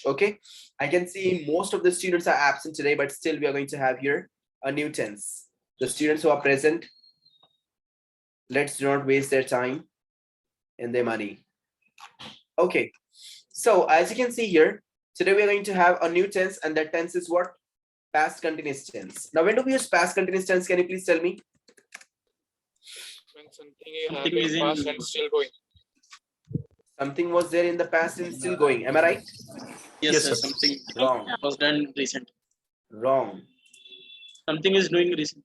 Okay, I can see most of the students are absent today, but still we are going to have here a new tense. The students who are present, let's not waste their time and their money. Okay, so as you can see here, today we are going to have a new tense, and that tense is what? Past continuous tense. Now, when do we use past continuous tense? Can you please tell me? When something is in past and still going. Something was there in the past and still going. Am I right? Yes, sir. Something Wrong. was done recent. Wrong. Something is doing recent.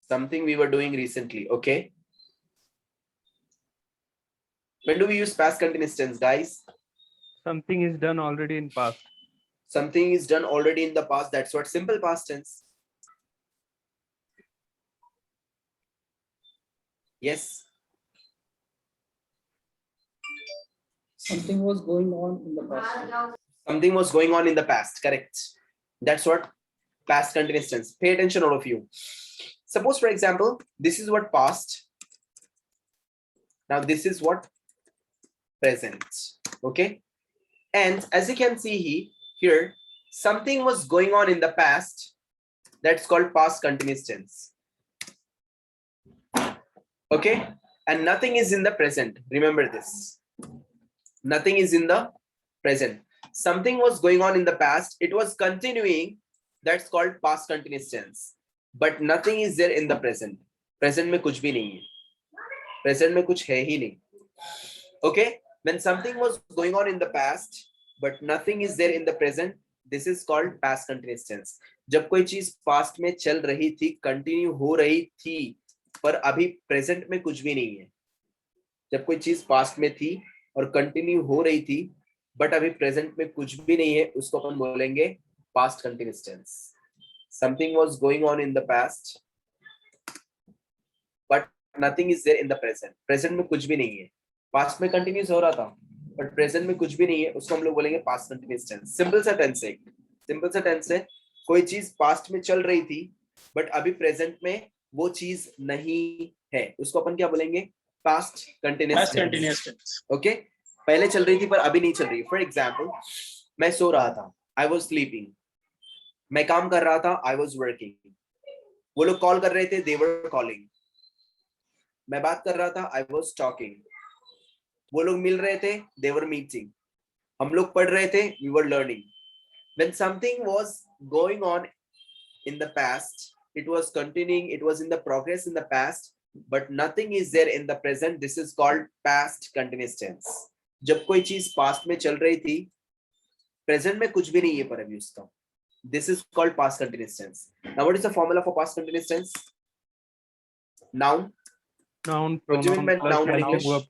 Something we were doing recently. Okay. When do we use past continuous tense, guys? Something is done already in past. Something is done already in the past. That's what simple past tense. Yes. Something was going on in the past. Something was going on in the past. Correct. That's what past continuous tense. Pay attention, all of you. Suppose, for example, this is what past. Now this is what present. Okay. And as you can see here, something was going on in the past. That's called past continuous tense. Okay. And nothing is in the present. Remember this. Nothing is in the present. Something was going on in the past. It was continuing. That's called past continuous tense. But nothing is there in the present. Present में कुछ भी नहीं है. Present में कुछ है ही नहीं. Okay. When something was going on in the past, but nothing is there in the present, this is called past continuous tense. जब कोई चीज past में चल रही थी, continue हो रही थी, पर अभी present में कुछ भी नहीं है. जब कोई चीज past में थी और कंटिन्यू हो रही थी, बट अभी प्रेजेंट में कुछ भी नहीं है, उसको अपन बोलेंगे past continuous tense. Something was going on in the past but nothing is there in the present. Present में कुछ भी नहीं है. पास्ट में कंटिन्यूस हो रहा था बट प्रेजेंट में कुछ भी नहीं है, उसको हम लोग बोलेंगे पास्ट कंटिन्यूअस टेंस. सिंपल सा टेंस है. सिंपल सा टेंस है. कोई चीज पास्ट में चल रही थी बट अभी प्रेजेंट में वो चीज नहीं है, उसको अपन क्या बोलेंगे? Past continuous tense. ओके. पहले चल रही थी पर अभी नहीं चल रही. फॉर एग्जांपल, मैं सो रहा था, आई वाज स्लीपिंग. मैं काम कर रहा था, आई वाज वर्किंग. वो लोग कॉल कर रहे थे, दे वर कॉलिंग. मैं बात कर रहा था, आई वाज टॉकिंग. वो लोग मिल रहे थे, दे वर मीटिंग. हम लोग पढ़ रहे थे, we were learning. When something was going on in the past, it was continuing, it was in the progress in the past, but nothing is there in the present. This is called past continuous tense. जब कोई चीज past में चल रही थी, present में कुछ भी नहीं है पर अभी उसका, this is called past continuous tense. Now what is the formula for past continuous tense? Noun. Noun, What do you mean by pronoun, noun in plus English? verb.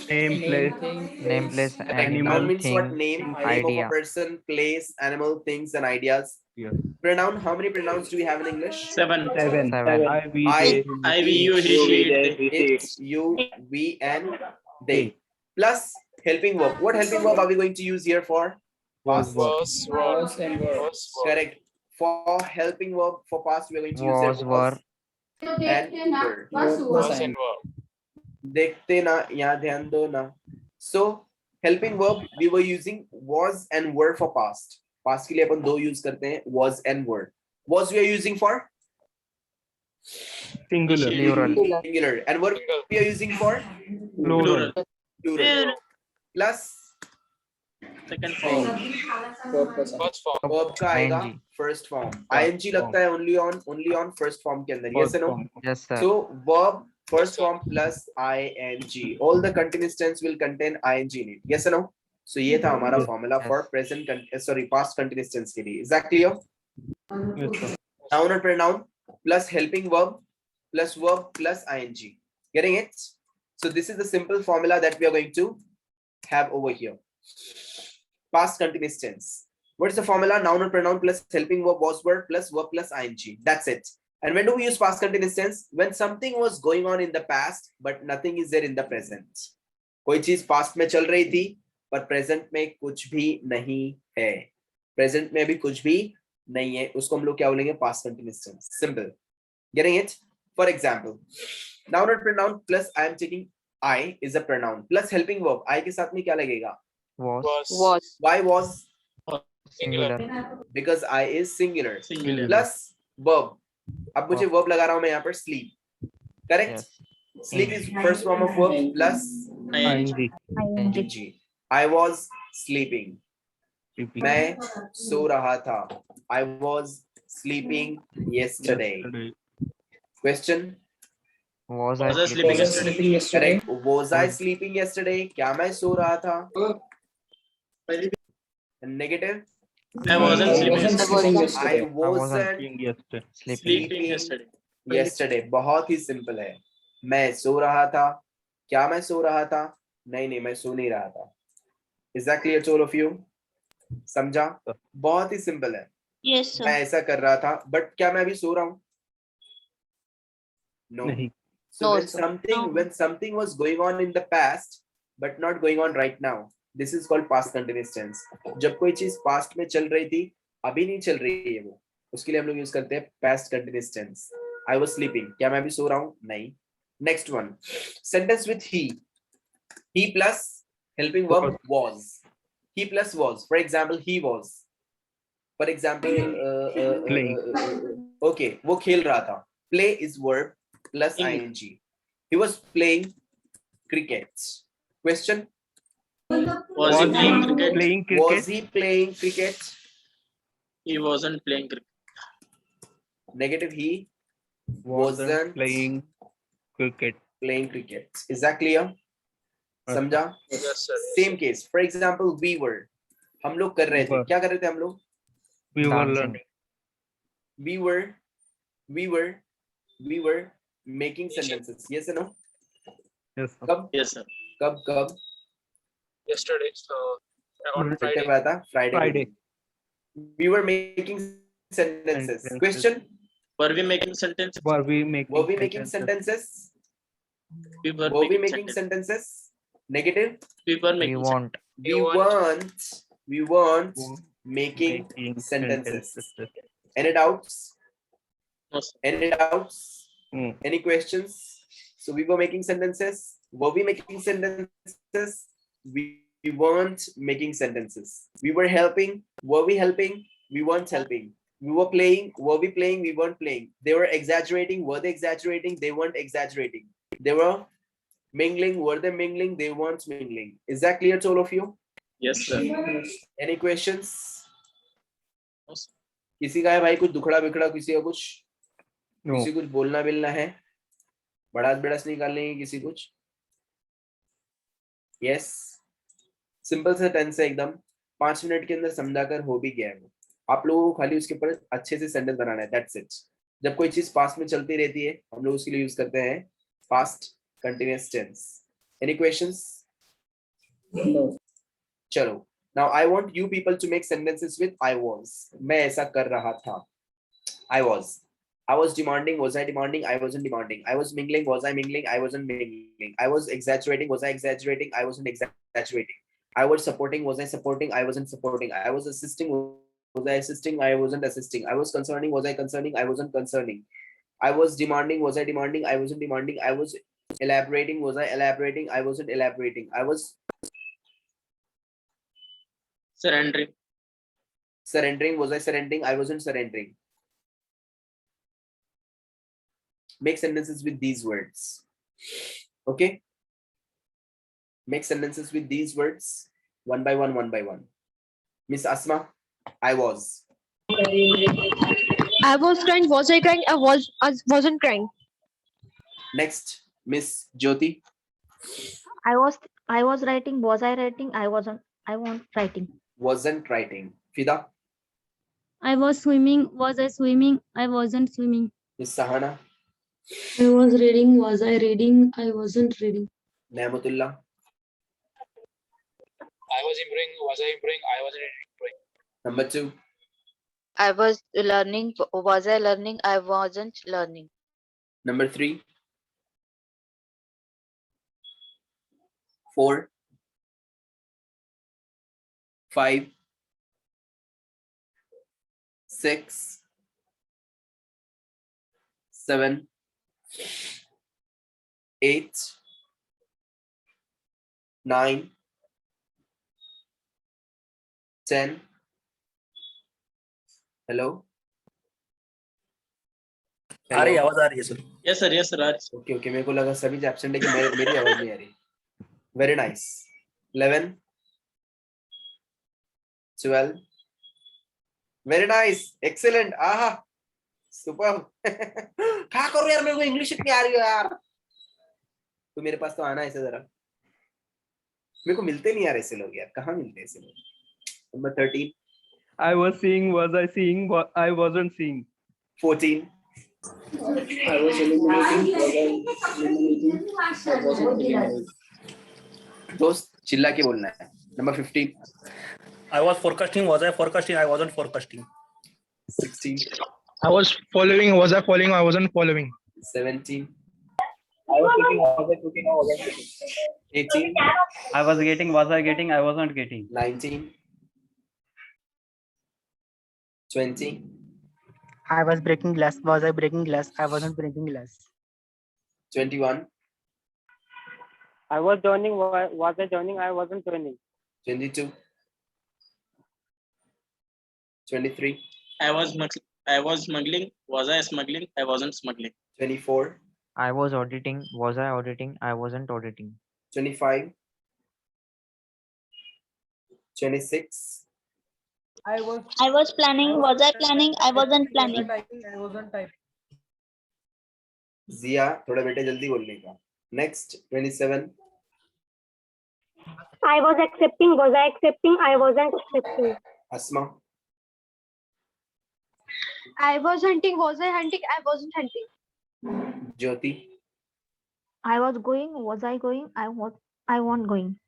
Name, place. Name, place, Noun Animal, means thing, what? Name of a idea. person, place, animal, things, and ideas. Yes. Pronoun. How many pronouns do we have in English? Seven. Seven. Seven. I, we, I, they. I, we, you, he, she, it, they. It, you, we, and they. Plus helping verb. What helping verb are we going to use here for? Was, Was, Was and were. was, Correct. For helping verb for past, we are going to use Was, were. and were. was and were. देखते ना, यहाँ ध्यान दो ना. So helping verb we were using was and were for past. Past के लिए अपन दो use करते हैं, was and were. Was we are using for Singular. Plural. singular, and were we are using for Plural. plural. Plus Second form. Purpose. First form. verb का आएगा ing. first form. ing लगता है only on first form के अंदर. Yes or no? Yes, sir. So verb first form plus ing. All the continuous tense will contain ing in it. Yes or no? So ये था हमारा formula for present past continuous tense के लिए. Is that clear? Yes, sir. Noun or pronoun plus helping verb plus ing. Getting it? So this is the simple formula that we are going to have over here. Past continuous tense. What is the formula? Noun or pronoun plus helping verb verb plus ing. That's it. And when do we use past continuous tense? When something was going on in the past, but nothing is there in the present. कोई चीज past में चल रही थी, पर present में कुछ भी नहीं है. Present में भी कुछ भी नहीं है, उसको हम लोग क्या बोलेंगे? Past continuous tense. Simple. Getting it? For example, noun or pronoun plus I am taking I is a pronoun plus helping verb. I के साथ में क्या लगेगा? Was Why was? singular. Because I is singular. Singular. Plus verb. अब मुझे verb लगा रहा हूँ मैं यहाँ पर sleep. Correct? Sleep is first form of verb plus ing. ing. I was sleeping. मैं सो रहा था. I was sleeping yesterday. Question. Was Was I I sleeping yesterday? sleeping yesterday? Correct. Was I sleeping yesterday? क्या मैं सो रहा था? Negative. I wasn't I sleeping wasn't yesterday. sleeping I yesterday. wasn't yesterday. Sleeping yesterday. yesterday. बहुत ही simple है. मैं सो रहा था. क्या मैं सो रहा था? नहीं मैं सो नहीं रहा था. Is that clear to all of you? समझा? बहुत ही simple है. Yes, sir. मैं ऐसा कर रहा था, but क्या मैं अभी सो रहा हूँ? No. नहीं. So No, when sir. something was going on in the past but not going on right now, this is called past continuous tense. जब कोई चीज past में चल रही थी, अभी नहीं चल रही है वो, उसके लिए हम लोग यूज करते हैं past continuous tense. I was sleeping. क्या मैं अभी सो रहा हूँ? नहीं. Next one. Sentence with he. He plus helping verb was. He plus was. For example, he was. For example, Playing. okay, वो खेल रहा था. Play is verb plus ing. He was playing cricket. Question. Was he playing cricket? Playing Was cricket? he playing cricket? He wasn't playing cricket. Negative. He Wasn't wasn't playing cricket. playing cricket. Is that clear? समझा? Yes, sir. Same case. For example, we were. हम लोग कर रहे थे. Were. क्या कर रहे थे हम लोग? We were Dancing. learning. We were making sentences. Yes or no? Yes, sir. कब? Yes, sir. कब? Yesterday. So on कब Friday. आया था? Friday. Friday. We were making sentences. Sentences. Question. Were we making sentences? Were we making Were we making sentences? We were Were we making making sentences. sentences? Negative. We were We making want. We weren't Were making making sentences. sentences. Any doubts? No, sir. Any doubts? Hmm. Any questions? So we were making sentences. Were we making sentences? We weren't making sentences. We were helping. Were we helping? We weren't helping. We were playing. Were we playing? We weren't playing. They were exaggerating. Were they exaggerating? They weren't exaggerating. They were mingling. Were they mingling? They weren't mingling. Is that clear to all of you? Yes, sir. Any questions? No, sir. किसी का है भाई कुछ दुखड़ा बिखड़ा, किसी का कुछ, No. किसी कुछ बोलना बिलना है, बड़ास बेड़ास निकालनी है किसी कुछ? यस. सिंपल सा टेंस है एकदम. 5 मिनट के अंदर समझाकर हो भी गया है वो. आप लोगों को खाली उसके ऊपर अच्छे से सेंटेंस बनाना है. That's it. जब कोई चीज पास्ट में चलती रहती है, हम लोग उसके लिए यूज करते हैं past continuous tense. Any questions? No. चलो. Now I want you people to make sentences with I was. मैं ऐसा कर रहा था. I was. I was demanding. Was I demanding? I wasn't demanding. I was mingling. Was I mingling? I wasn't mingling. I was exaggerating. Was I exaggerating? I wasn't exaggerating. I was supporting. Was I supporting? I wasn't supporting. I was assisting. Was I assisting? I wasn't assisting. I was concerning. Was I concerning? I wasn't concerning. I was demanding. Was I demanding? I wasn't demanding. I was elaborating. Was I elaborating? I wasn't elaborating. I was Surrendering. surrendering. Was I surrendering? I wasn't surrendering. Make sentences with these words. Okay? Make sentences with these words one by one, one by one. Miss Asma, I was. I was crying. Was I crying? I wasn't crying. Next, Miss Jyoti. I was writing. Was I writing? I wasn't writing. Wasn't writing. Fida. I was swimming. Was I swimming? I wasn't swimming. Miss Sahana. I was reading. Was I reading? I wasn't reading. Nehmatullah. I was improving. Was I improving? I wasn't improving. Number 2. I was learning. Was I learning? I wasn't learning. Number 3. 4. 5. 6. 7. 8. 9. 10. Hello. आ रही है, आवाज आ रही है sir. Yes, sir. Yes, sir. Okay okay, मेरे को लगा सभी absent है कि मेरी आवाज नहीं आ रही. Very nice. 11. 12. Very nice, excellent. आहा, सुपर. क्या करो यार, मेरे को इंग्लिश इतनी आ रही है यार. तो मेरे पास तो आना है जरा. मेरे को मिलते नहीं यार ऐसे लोग यार, कहाँ मिलते हैं ऐसे लोग. Number 13. I was seeing, was I seeing? I wasn't seeing. 14. I was eliminating, was I eliminating, I wasn't eliminating. दोस्त चिल्ला के बोलना है. Number 15. I was forecasting, was I forecasting? I wasn't forecasting. 16. I was following. Was I following? I wasn't following. 17. I was cooking. Was I cooking? I wasn't cooking. 18. I was getting, was I getting? I wasn't getting. 19. 20. I was breaking glass. Was I breaking glass? I wasn't breaking glass. 21. I was joining. Was I joining? I wasn't joining. 22. 23. I was smuggling. Was I smuggling? I wasn't smuggling. 24. I was auditing. Was I auditing? I wasn't auditing. 25. 26. I was planning. Was I planning? I wasn't planning. जिया, थोड़ा बेटे जल्दी बोलने का. Next. 27. I was accepting. Was I accepting? I wasn't accepting. Asma. I was hunting. Was I hunting? I wasn't hunting. Jyoti. I was going. Was I going? I wasn't going.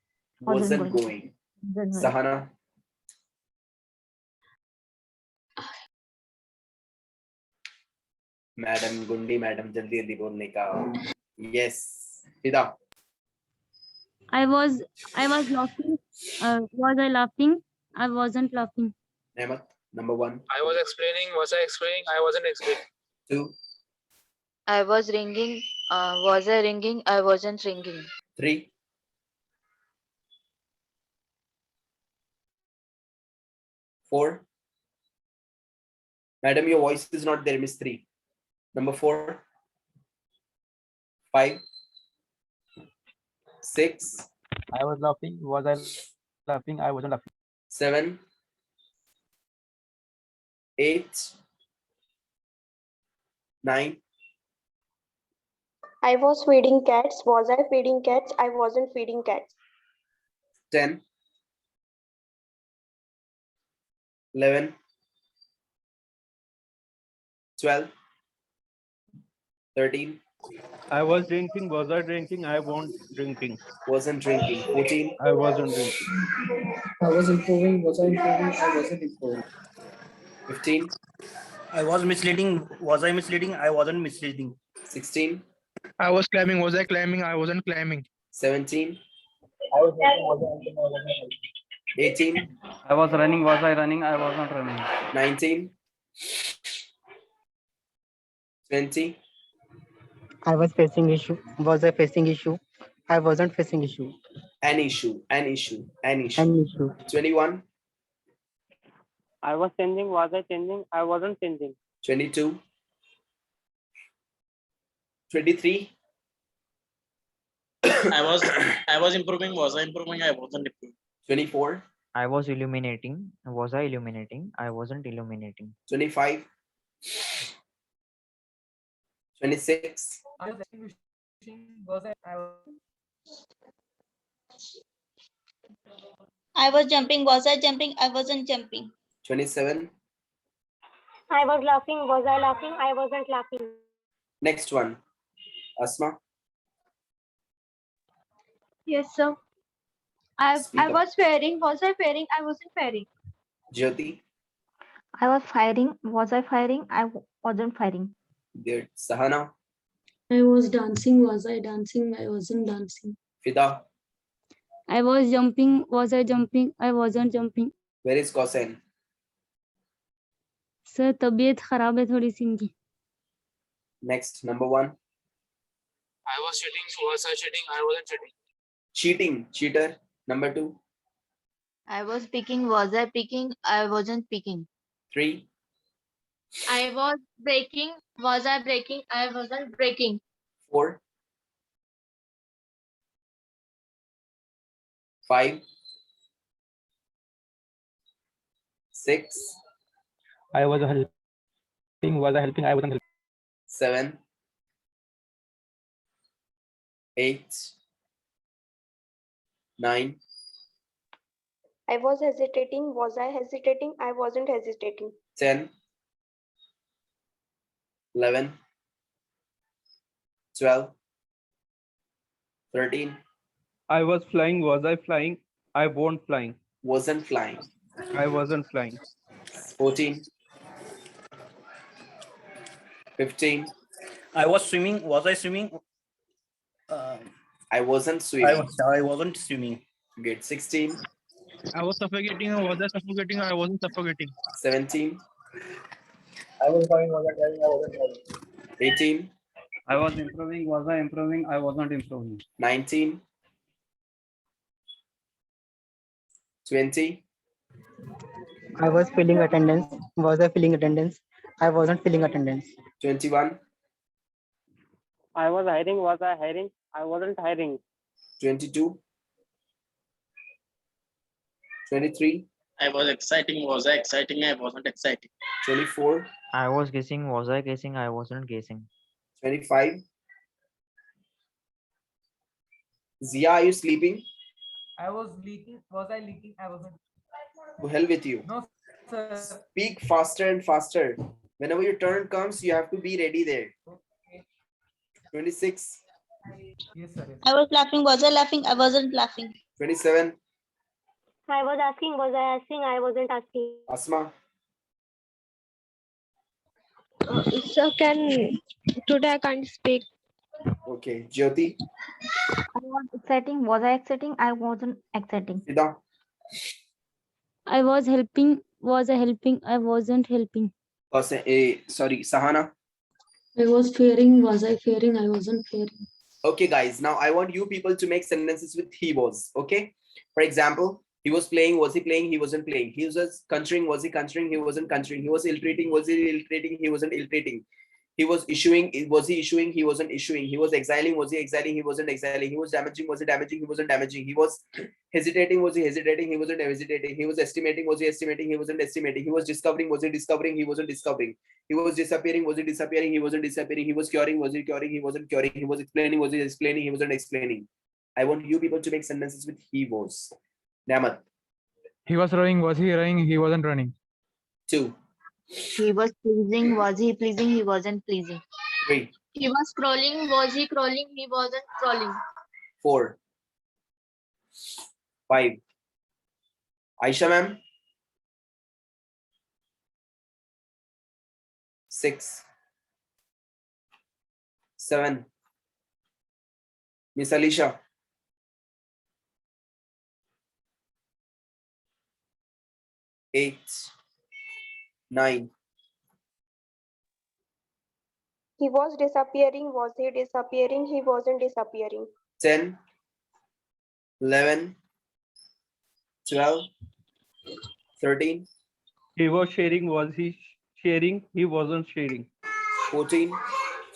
Wasn't going. Wasn't going. Sahana. Madam गुंडी madam जल्दी जल्दी बोलने का. Yes. फिदा. I was laughing. Was I laughing? I wasn't laughing. Ahmed. Number 1. I was explaining. Was I explaining? I wasn't explaining. 2. I was ringing. Was I ringing? I wasn't ringing. 3. 4. Madam, your voice is not there, Miss 3. Number 4. 5. 6. I was laughing. Was I laughing? I wasn't laughing. 7. 8. 9. I was feeding cats. Was I feeding cats? I wasn't feeding cats. 10. 11. 12. 13. I was drinking. Was I drinking? I wasn't drinking. Wasn't drinking. 14. I wasn't drinking. I was improving, was I improving? I wasn't improving. 15. I was misleading. Was I misleading? I wasn't misleading. 16. I was climbing. Was I climbing? I wasn't climbing. 17. I was hunting. Was I hunting? I wasn't hunting. 18. I was running. Was I running? I wasn't running. 19. 20. I was facing issue. Was I facing issue? I wasn't facing issue. An issue. An issue. An issue. An issue. 21. I was changing. Was I changing? I wasn't changing. 22. 23. I was improving. Was I improving? I wasn't improving. 24. I was illuminating. Was I illuminating? I wasn't illuminating. 25. 26. I was jumping. Was I jumping? I wasn't jumping. 27. I was laughing. Was I laughing? I wasn't laughing. Next one. Asma. Yes, sir. I Speak up. was faring. Was I faring? I wasn't faring. Jyoti. I was firing. Was I firing? I wasn't firing. Good. Sahana. I was dancing. Was I dancing? I wasn't dancing. Fida. I was jumping. Was I jumping? I wasn't jumping. Where is Kosen? Sir तबीयत खराब है थोड़ी सी इनकी. Next. Number 1. I was cheating. Was I cheating? I wasn't cheating. Cheating. Cheater. Number 2. I was picking. Was I picking? I wasn't picking. 3, I was breaking. Was I breaking? I wasn't breaking. 4, 5, 6, I was helping. Was I helping? I wasn't helping. 7, 8, 9, I was hesitating. Was I hesitating? I wasn't hesitating. 10, 11, 12, 13, I was flying. Was I flying? I won't flying. wasn't flying. I wasn't flying. 14, 15, I was swimming. Was I swimming? I wasn't swimming. I wasn't swimming. Good. 16, I was suffocating. Was I suffocating? I wasn't suffocating. 17, I was driving. Was I driving? I wasn't driving. 18, I was improving. Was I improving? I wasn't improving. 19, 20, I was filling attendance. Was I filling attendance? I wasn't filling attendance. 21, I was hiring. Was I hiring? I wasn't hiring. 22, 23, I was exciting. Was I exciting? I wasn't exciting. 24, I was guessing. Was I guessing? I wasn't guessing. 25. Zia, are you sleeping? I was leaking. Was I leaking? I wasn't. To hell with you. No, sir. Speak faster and faster. Whenever your turn comes, you have to be ready there. 26, Yes, sir. I was laughing. Was I laughing? I wasn't laughing. 27, I was asking. Was I asking? I wasn't asking. Asma, Sir, today I can't speak. okay, Jyoti, I was exciting. Was I exciting? I wasn't exciting. Sida, I was helping. Was I helping? I wasn't helping. Sahana. I was fearing. Was I fearing? I wasn't fearing. Okay, guys, now I want you people to make sentences with he was. Okay, for example, he was playing. Was he playing? He wasn't playing. He was conjuring. Was he conjuring? He wasn't conjuring. He was illiterating. Was he illiterating? He wasn't illiterating. He was issuing. Was he issuing? He wasn't issuing. He was exiling. Was he exiling? He wasn't exiling. He was damaging. Was he damaging? He wasn't damaging. He was hesitating. Was he hesitating? He wasn't hesitating. He was estimating. Was he estimating? He wasn't estimating. He was discovering. Was he discovering? He wasn't discovering. He was disappearing. Was he disappearing? He wasn't disappearing. He was curing. Was he curing? He wasn't curing. He was explaining. Was he explaining? He wasn't explaining. I want you people to make sentences with he was. Namat. He was running. Was he running? He wasn't running. 2, He was pleasing. Was he pleasing? He wasn't pleasing. 3, He was crawling. Was he crawling? He wasn't crawling. 4, 5. Aisha ma'am. 6, 7. Miss Alicia. 8, 9. He was disappearing. Was he disappearing? He wasn't disappearing. 10, 11, 12, 13, He was sharing. Was he sharing? He wasn't sharing. 14,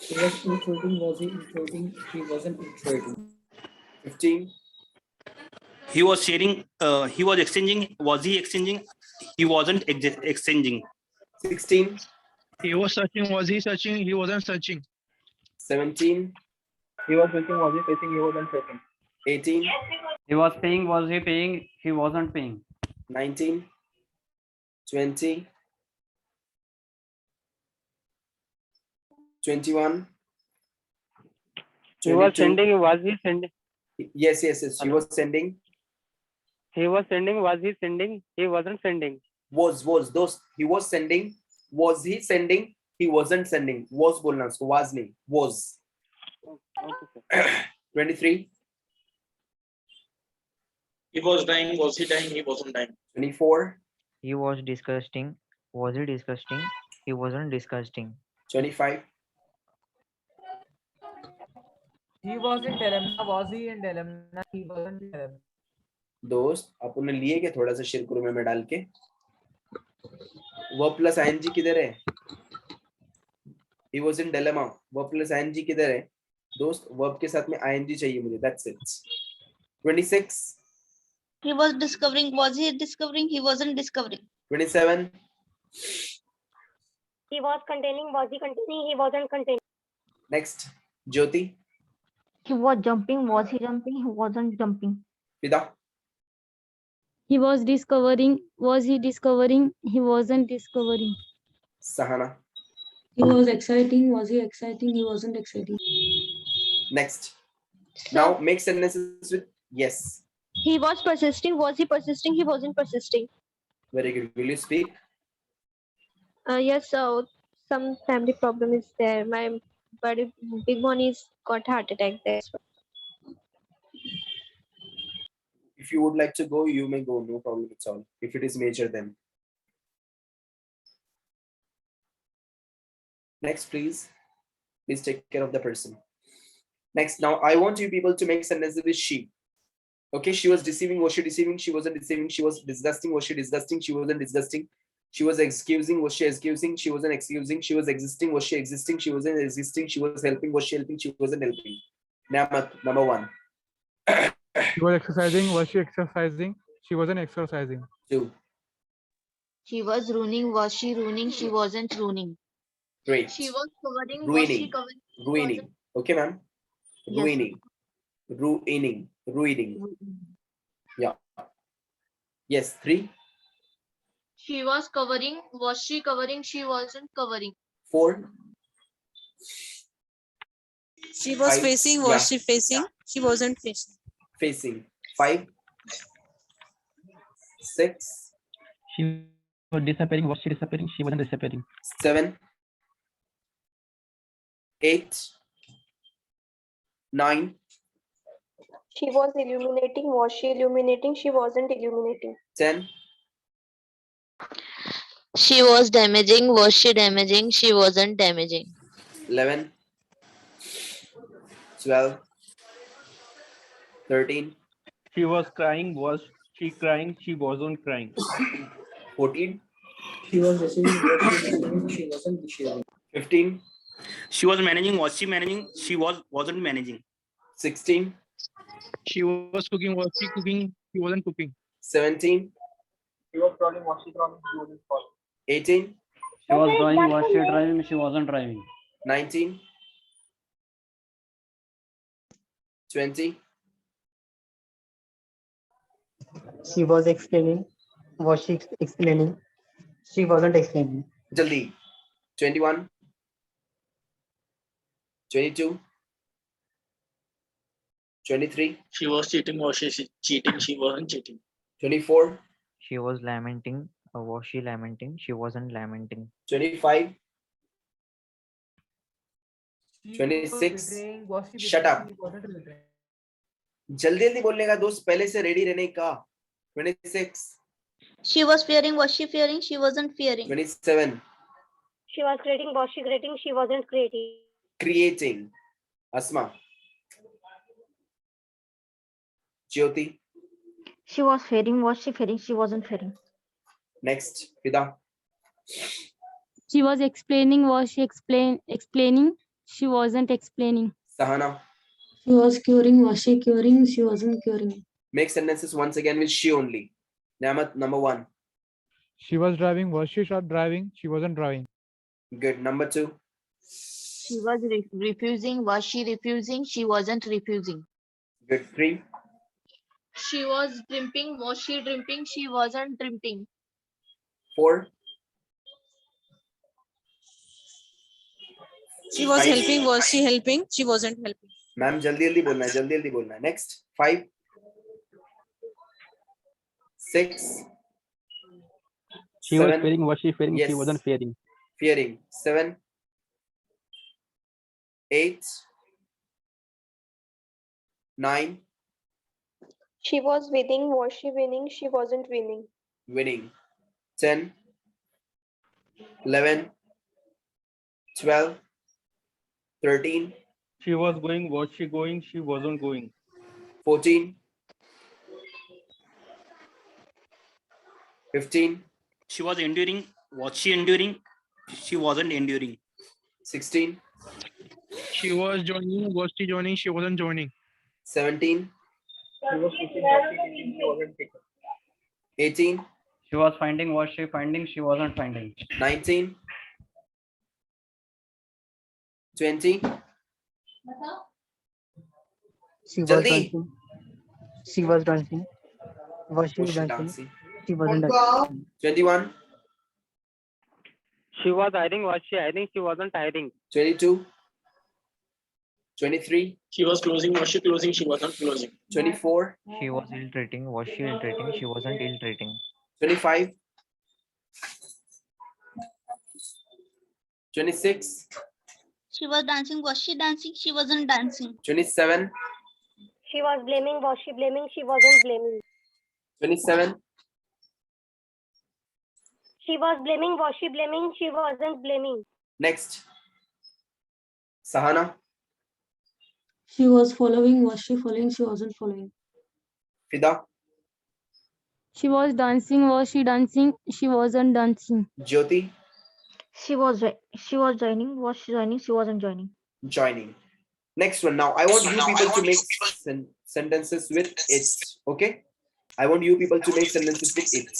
He was intruding. Was he intruding? He wasn't intruding. 15, He was sharing. He was exchanging. Was he exchanging? He wasn't exchanging. 16, He was searching. Was he searching? He wasn't searching. 17, He was fishing. Was he fishing? He wasn't fishing. 18, He was paying. Was he paying? He wasn't paying. 19, 20, 21, He was 22. sending. Was he sending? Yes, yes, yes. He was sending. He was sending. Was he sending? He wasn't sending. Was those. He was sending. Was he sending? He wasn't sending. Was बोलना उसको was नहीं. Was. Okay, sir. 23, He was dying. Was he dying? He wasn't dying. 24, He was disgusting. Was he disgusting? He wasn't disgusting. 25, He was in dilemma. Was he in dilemma? He wasn't in dilemma. दोस्त अपन ने लिए क्या थोड़ा सा शिरकुर में डाल के? Verb plus ING किधर है? He was in dilemma. Verb plus ING किधर है? दोस्त वर्ब के साथ में आईएनजी चाहिए मुझे. That's it. 26. He was discovering. Was he discovering? He wasn't discovering. 27. He was containing. Was he containing? He wasn't containing. Next. Jyoti. He was jumping. Was he jumping? He wasn't jumping. Fida. He was discovering. Was he discovering? He wasn't discovering. Sahana. He was exciting. Was he exciting? He wasn't exciting. Next. Now make sentences with yes. He was persisting. Was he persisting? He wasn't persisting. Very good. Will you speak? Yes, some family problem is there. My big one is got heart attack. That's why. If you would like to go, you may go. No problem at all. If it is major, then. Next, please. Please take care of the person. Next, now I want you people to make sentences with she. Okay, she was deceiving. Was she deceiving? She wasn't deceiving. She was disgusting. Was she disgusting? She wasn't disgusting. She was excusing. Was she excusing? She wasn't excusing. She was existing. Was she existing? She wasn't existing. She was helping. Was she helping? She wasn't helping. Number 1. She was exercising. Was she exercising? She wasn't exercising. 2. She was ruining. Was she ruining? She wasn't ruining. Great. She was covering. Was she Ruining. covering? Ruining. Okay, ma'am. Yes. Ruining. Ruining. Yeah. Yes. 3. She was covering. Was she covering? She wasn't covering. 4. She was 5. facing. Was she facing? She wasn't facing. Facing. 5. 6. She was disappearing. Was she disappearing? She wasn't disappearing. 7. 8. 9. She was illuminating. Was she illuminating? She wasn't illuminating. 10. She was damaging. Was she damaging? She wasn't damaging. 11. 12. 13. She was crying. Was she crying? She wasn't crying. 14. She was receiving. Was she receiving? She wasn't receiving. 15. She was managing. Was she managing? She wasn't managing. 16. She was cooking. Was she cooking? She wasn't cooking. 17. She was crawling. Was she crawling? She wasn't crawling. 18. She was driving. Was she driving? She wasn't driving. 19. 20. She was explaining. Was she explaining? She wasn't explaining. Jaldi. 21. 22. 23. She was cheating. Was she cheating? She wasn't cheating. 24. She was lamenting. Was she lamenting? She wasn't lamenting. 25. 26. Shut up. जल्दी जल्दी बोलने का दोस्त, पहले से ready रहने का. 26. She was fearing. Was she fearing? She wasn't fearing. 27. She was creating. Was she creating? She wasn't creating. Creating. Asma. Jyoti. She was fearing. Was she fearing? She wasn't fearing. Next. Fida. She was explaining. Was she explaining? She wasn't explaining. Sahana. She was curing. Was she curing? She wasn't curing. Make sentences once again with she only. Namat, number 1. She was driving. Was she driving? She wasn't driving. Good. Number 2. She was refusing. Was she refusing? She wasn't refusing. Good. 3. She was dripping. Was she dripping? She wasn't dripping. 4. She was 5. helping. Was she helping? She wasn't helping. Ma'am, जल्दी बोलना है, जल्दी बोलना है. Next. 5. 6. She was 7. fearing. Was she fearing? Yes. She wasn't fearing. Fearing. 7. 8. 9. She was winning. Was she winning? She wasn't winning. Winning. 10. 11. 12. 13. She was going. Was she going? She wasn't going. 14. 15. She was enduring. Was she enduring? She wasn't enduring. 16. She was joining. Was she joining? She wasn't joining. 17. She was taking, was she taking, she wasn't taking. 18. She was finding. Was she finding? She wasn't finding. 19. 20. She was Jaldi. dancing. She was dancing. Was she Was she dancing? dancing? She wasn't dancing. 21. She was hiding. Was she hiding? She wasn't hiding. 22. 23. She was closing. Was she closing? She wasn't closing. 24. She was ill-treating. Was she ill-treating? She wasn't ill-treating. 25. 26. She was dancing. Was she dancing? She wasn't dancing. 27. She was blaming. Was she blaming? She wasn't blaming. 27. She was blaming. Was she blaming? She wasn't blaming. Next. Sahana. She was following. Was she following? She wasn't following. Fida. She was dancing. Was she dancing? She wasn't dancing. Jyoti. She was joining. Was she joining? She wasn't joining. Joining. Next one. Now I want you people to make sentences with it. Okay. I want you people to make sentences with it.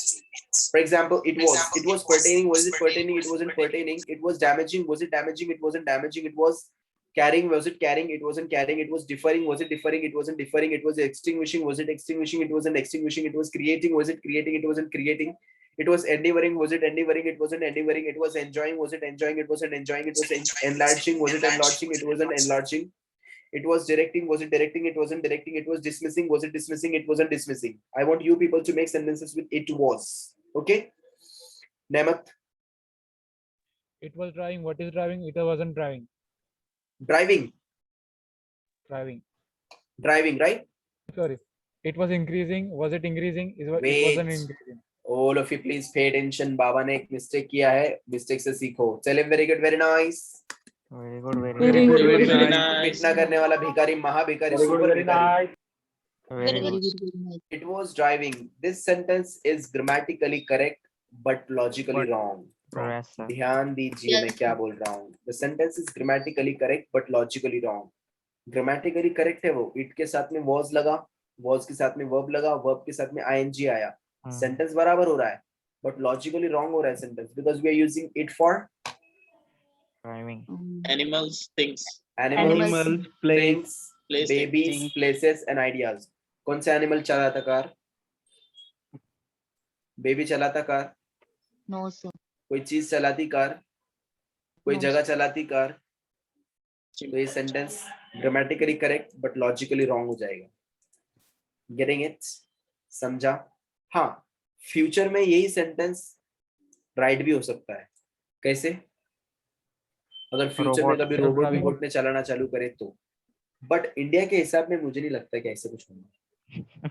For example, it was pertaining. Was it pertaining? It wasn't pertaining. It was damaging. Was it damaging? It wasn't damaging. It was carrying. Was it carrying? It wasn't carrying. It was differing. Was it differing? It wasn't differing. It was extinguishing. Was it extinguishing? It wasn't extinguishing. It was creating. Was it creating? It wasn't creating. It was endeavoring. Was it endeavoring? It wasn't endeavoring. It was enjoying. Was it enjoying? It wasn't enjoying. It was enlarging. Was it enlarging? It wasn't enlarging. It was directing. Was it directing? It wasn't directing. It was dismissing. Was it dismissing? It wasn't dismissing. I want you people to make sentences with it was. Okay. Namath. It was driving. What is driving? It wasn't driving. Driving. Driving. Driving, right? Sorry. It was increasing. Was it increasing? It wasn't Wait. increasing. All of you please pay attention. बाबा ने एक mistake किया है. Mistake से सीखो. Tell him very good, very nice. Very good. Very Very good. good. Very nice. पिटना करने वाला भिखारी महाभिखारी Very good, super very भिखारी. nice. Very good. It was driving. This sentence is grammatically correct but logically wrong. Yes, sir. ध्यान दीजिए मैं क्या बोल रहा हूँ. The sentence is grammatically correct but logically wrong. Grammatically correct है वो. It के साथ में was लगा, was के साथ में verb लगा, verb के साथ में ing आया. Sentence बराबर हो रहा है, but logically wrong हो रहा है sentence because we are using it for Driving. Animals, things. animals, planes, Place, babies, things. places and ideas. कौन सा एनिमल चलाता कार? बेबी चलाता कार? No, sir. कोई चीज चलाती कार? कोई जगह चलाती कार? तो ये sentence grammatically correct but logically wrong हो जाएगा. Getting it? समझा? हाँ, फ्यूचर में यही सेंटेंस राइट भी हो सकता है. कैसे? अगर फ्यूचर में कभी रोबोट ने चलाना चालू करे तो. बट इंडिया के हिसाब में मुझे नहीं लगता कि ऐसा कुछ होगा,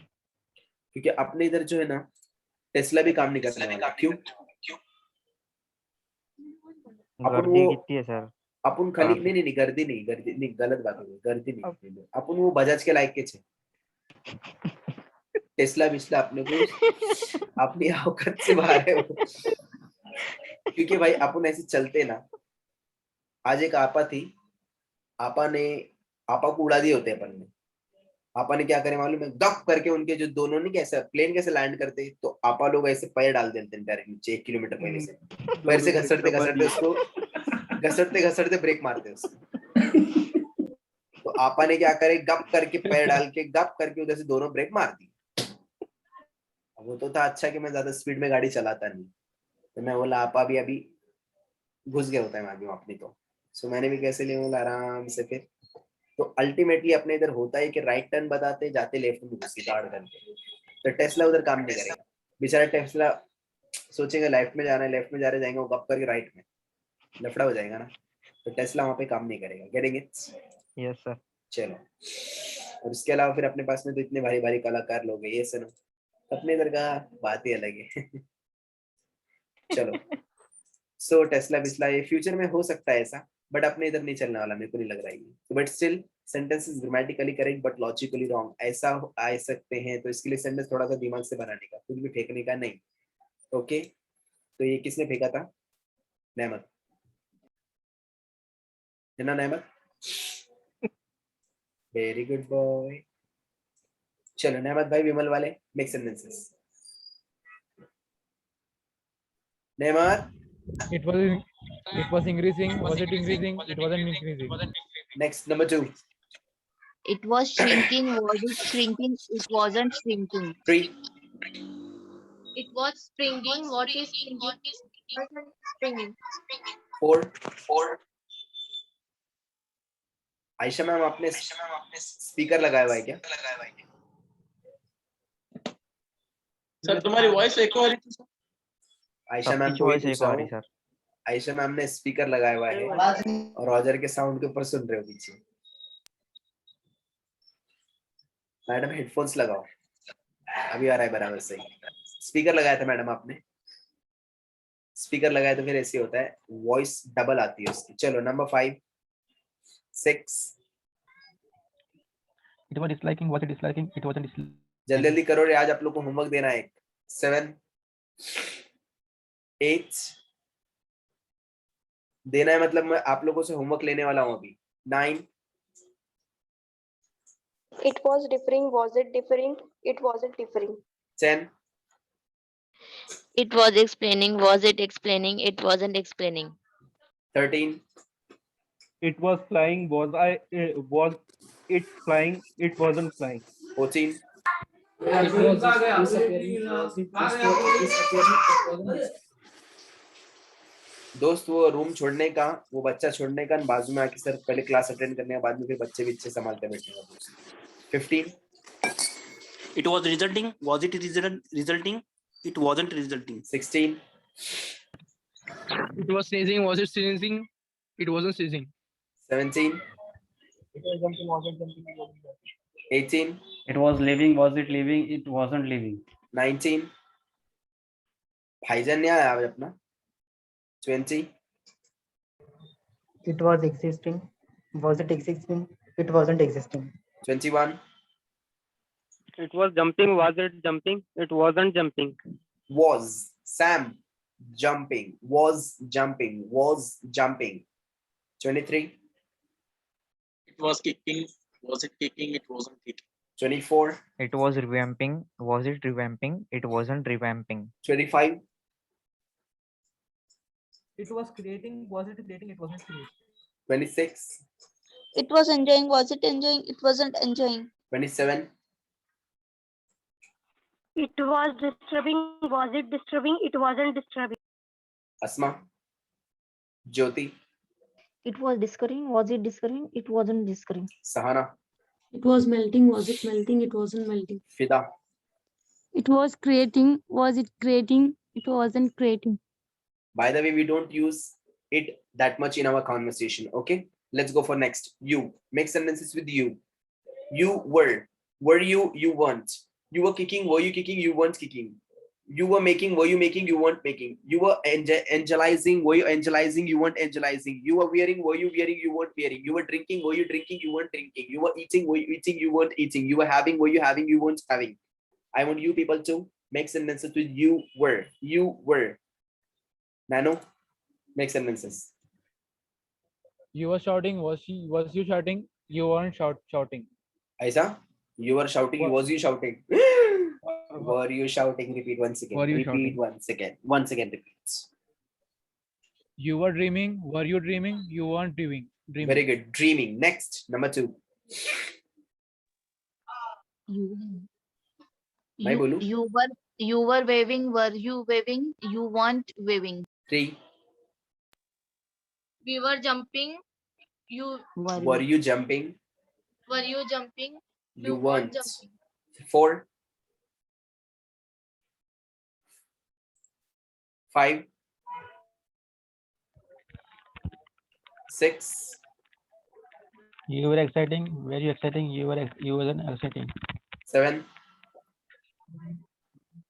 क्योंकि अपने इधर जो है ना टेस्ला भी काम नहीं करने वाला. क्यों? अपन गर्दी वो कितनी है सर? अपन खाली नहीं गर्दी नहीं गलत बात है. गर्दी नहीं, अपन वो बजाज के लायक के छे. टेस्ला बिस्ला अपने को अपनी औकात से बाहर है वो. क्योंकि भाई अपन ऐसे चलते ना. आज एक आपा थी, आपा को उड़ा दिए होते अपन ने. आपा ने क्या करे मालूम है? गप करके उनके जो दोनों नहीं कैसे प्लेन कैसे लैंड करते, तो आपा लोग ऐसे पैर डाल देते हैं डायरेक्ट नीचे 1 किलोमीटर पहले से. पैर से घसरते ब्रेक मारते उसको. तो आपा ने क्या करे, गप करके पैर डाल के गप करके उधर से दोनों ब्रेक मार दी. वो तो था अच्छा कि मैं ज्यादा स्पीड में गाड़ी चलाता नहीं, तो मैं बोला आपा भी अभी घुस गया होता है आगे अपनी. तो सो मैंने भी कैसे लिया, बोला आराम से. फिर तो अल्टीमेटली अपने इधर होता है कि राइट टर्न बताते जाते लेफ्ट में घुस गाड़ करके. तो टेस्ला उधर काम नहीं करेगा बेचारा. टेस्ला सोचेगा लेफ्ट में जाना है, लेफ्ट में जा रहे जाएंगे, वो गप करके राइट में लफड़ा हो जाएगा ना. तो टेस्ला वहां पे काम नहीं करेगा. Getting it? Yes sir. चलो, और इसके अलावा फिर अपने पास में तो इतने भारी भारी कलाकार लोग हैं. ये सुनो, अपने इधर का बात ही अलग है. चलो, सो टेस्ला बिस्ला ये फ्यूचर में हो सकता है ऐसा, बट अपने इधर नहीं चलने वाला, मेरे को नहीं लग रहा है. But still sentence is grammatically correct but logically wrong. ऐसा आ सकते हैं, तो इसके लिए सेंटेंस थोड़ा सा दिमाग से बनाने का, कुछ भी फेंकने का नहीं. ओके, तो ये किसने फेंका था? नेमत, है ना नेमत? Very good boy. चलो नेमत भाई विमल वाले मेक सेंटेंसेस। नेमत, It was increasing. Was it increasing? It wasn't increasing. next number 2. It was shrinking. Was it shrinking? It wasn't shrinking. 3. It was springing. What is springing? Wasn't springing. 4. Ayesha ma'am आपने speaker लगाया हुआ है क्या? Sir तुम्हारी voice एको आ रही थी sir. Ayesha ma'am सबकी को ही choice एक पूछ आ रहा रही हूँ। सर। आयशा मैम ने स्पीकर लगाया हुआ है और रॉजर के साउंड के ऊपर सुन रहे हो पीछे। मैडम हेडफोन्स लगाओ, अभी आ रहा है बराबर सही। स्पीकर लगाया था मैडम आपने? स्पीकर लगाया तो फिर ऐसे होता है, वॉइस डबल आती है उसकी। चलो number 5, 6। It was disliking. Was it disliking? It wasn't disliking. जल्दी जल्दी करो रे, आज आप लोग को होमवर्क देना है। 7, 8 देना है, मतलब मैं आप लोगों से होमवर्क लेने वाला हूँ अभी। 9। It was differing. Was it differing? It wasn't differing. 10। It was explaining. Was it explaining? It wasn't explaining. 13। It was flying. Was it flying? It wasn't flying. 14। It was disappearing. Was it disappearing? It wasn't. दोस्त वो room छोड़ने का, वो बच्चा छोड़ने का बाजू में आके सर पहले क्लास अटेंड करने के बाद में फिर बच्चे बिच्चे संभालते बैठेगा दोस्त। 15। It was resulting. Was it resulting? It wasn't resulting. 16। It was sneezing. Was it sneezing? It wasn't sneezing. 17। It was jumping. Was it jumping? It wasn't jumping. 18। It was living. Was it living? It wasn't living. 19। भाईजान नहीं आया अभी अपना। 20। It was existing. Was it existing? It wasn't existing. 21। It was jumping. Was it jumping? It wasn't jumping. Was Sam jumping? Was jumping? Was jumping? 23। It was kicking. Was it kicking? It wasn't kicking. 24। It was revamping. Was it revamping? It wasn't revamping. 25। It was creating. Was it creating? It wasn't creating. 26। It was enjoying. Was it enjoying? It wasn't enjoying. 27। It was disturbing. Was it disturbing? It wasn't disturbing. Asma, Jyoti, It was discurring. Was it discurring? It wasn't discurring. Sahana, It was melting. Was it melting? It wasn't melting. फिदा, It was creating. Was it creating? It wasn't creating. by the way we don't use it that much in our conversation. Okay, let's go for next. You make sentences with you. You were you, you weren't. You were kicking, were you kicking? You weren't kicking. You were making, were you making? You weren't making. You were angelizing, were you angelizing? You weren't angelizing. You were wearing, were you wearing? You weren't wearing. You were drinking, were you drinking? You weren't drinking. You were eating, were you eating? You weren't eating. You were having, were you having? You weren't having. I want you people to make sentences with you were. You were. Nano, make sentences. You were shouting. Was you shouting? You weren't shouting. Aisa, you were shouting. Was you shouting? Were you shouting? Repeat once again. Were you Repeat shouting? once again. Once again, repeat. You were dreaming. Were you dreaming? You weren't dreaming. Very good. Dreaming. Next, number 2. मैं बोलूं? You were waving. Were you waving? You weren't waving. 3. We were jumping. You Were you jumping? were you jumping? You weren't. jumping. 4. 5. 6. You were exciting. Were you exciting? You wasn't exciting. 7.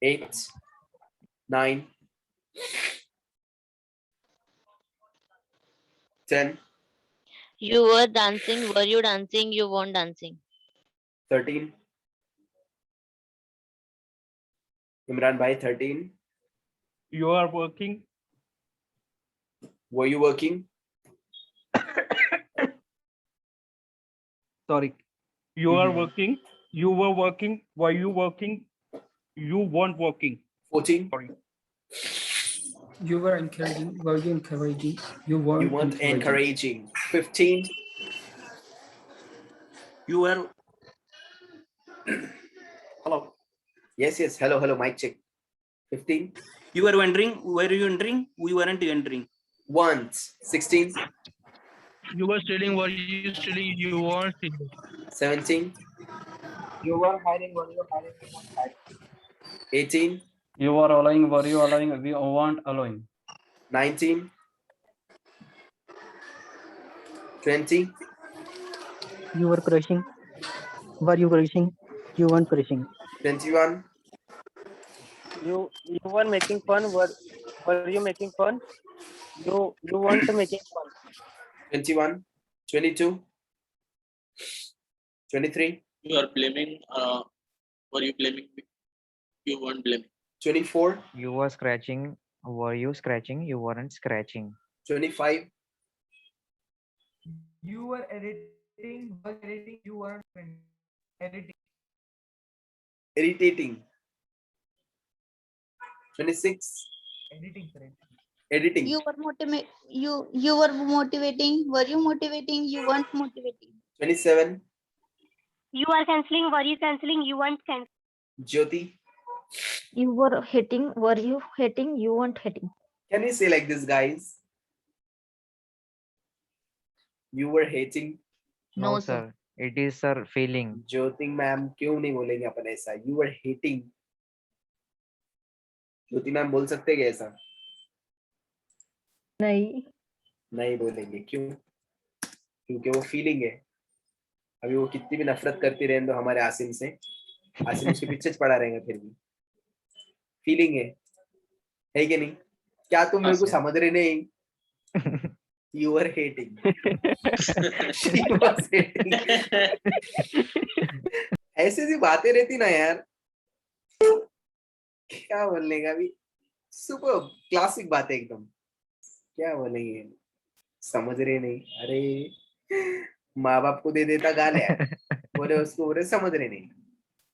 8. 9. 10. You were dancing. Were you dancing? You weren't dancing. 13. Imran bhai, 13. You are working. Were you working? Sorry. You are Mhm. working. You were working. Were you working? You weren't working. 14. Sorry. You were encouraging. Were you encouraging? You You weren't weren't encouraging. encouraging. 15. You were. Hello. Yes, yes. Hello, hello. Mic check. 15. You were wondering. Were you entering? We weren't entering. Once. 16. You were stealing. Were you stealing? You weren't stealing. 17. You were hiding. Were you hiding? You weren't hiding. 18. You were allowing. Were you allowing? We weren't allowing. 19. 20. You were crushing. Were you crushing? You weren't crushing. 21. You were making fun. Were you making fun? You weren't making fun. 21. 22. 23. You are blaming. Were you blaming me? You weren't blaming. 24. You were scratching. Were you scratching? You weren't scratching. 25. You were editing. Were editing. You weren't editing. Irritating. 26. Editing. Correct. Editing. You were you were motivating. Were you motivating? You weren't motivating. 27. You are canceling. Were you canceling? You weren't canceling. Jyoti. You were hitting. Were you hitting? You weren't hitting. Can we say like this, guys? You were hating. No, sir. It is, sir, feeling. Jyoti ma'am क्यों नहीं बोलेंगे अपन ऐसा? You were hating. Jyoti ma'am बोल सकते क्या ऐसा? नहीं बोलेंगे. क्यों? क्योंकि वो फीलिंग है. अभी वो कितनी भी नफरत करती रहे तो हमारे आसिम से, आसिम उसके पीछे पड़ा रहेगा फिर भी. फीलिंग है कि नहीं? क्या तुम मेरे को समझ रहे नहीं? You were hating. She was hating. ऐसी सी बातें रहती ना यार. क्या बोलने का भी. सुपर क्लासिक बातें एकदम. क्या बोलेंगे? समझ रहे नहीं. अरे माँ बाप को दे देता गालियाँ. बोले उसको बोले समझ रहे नहीं.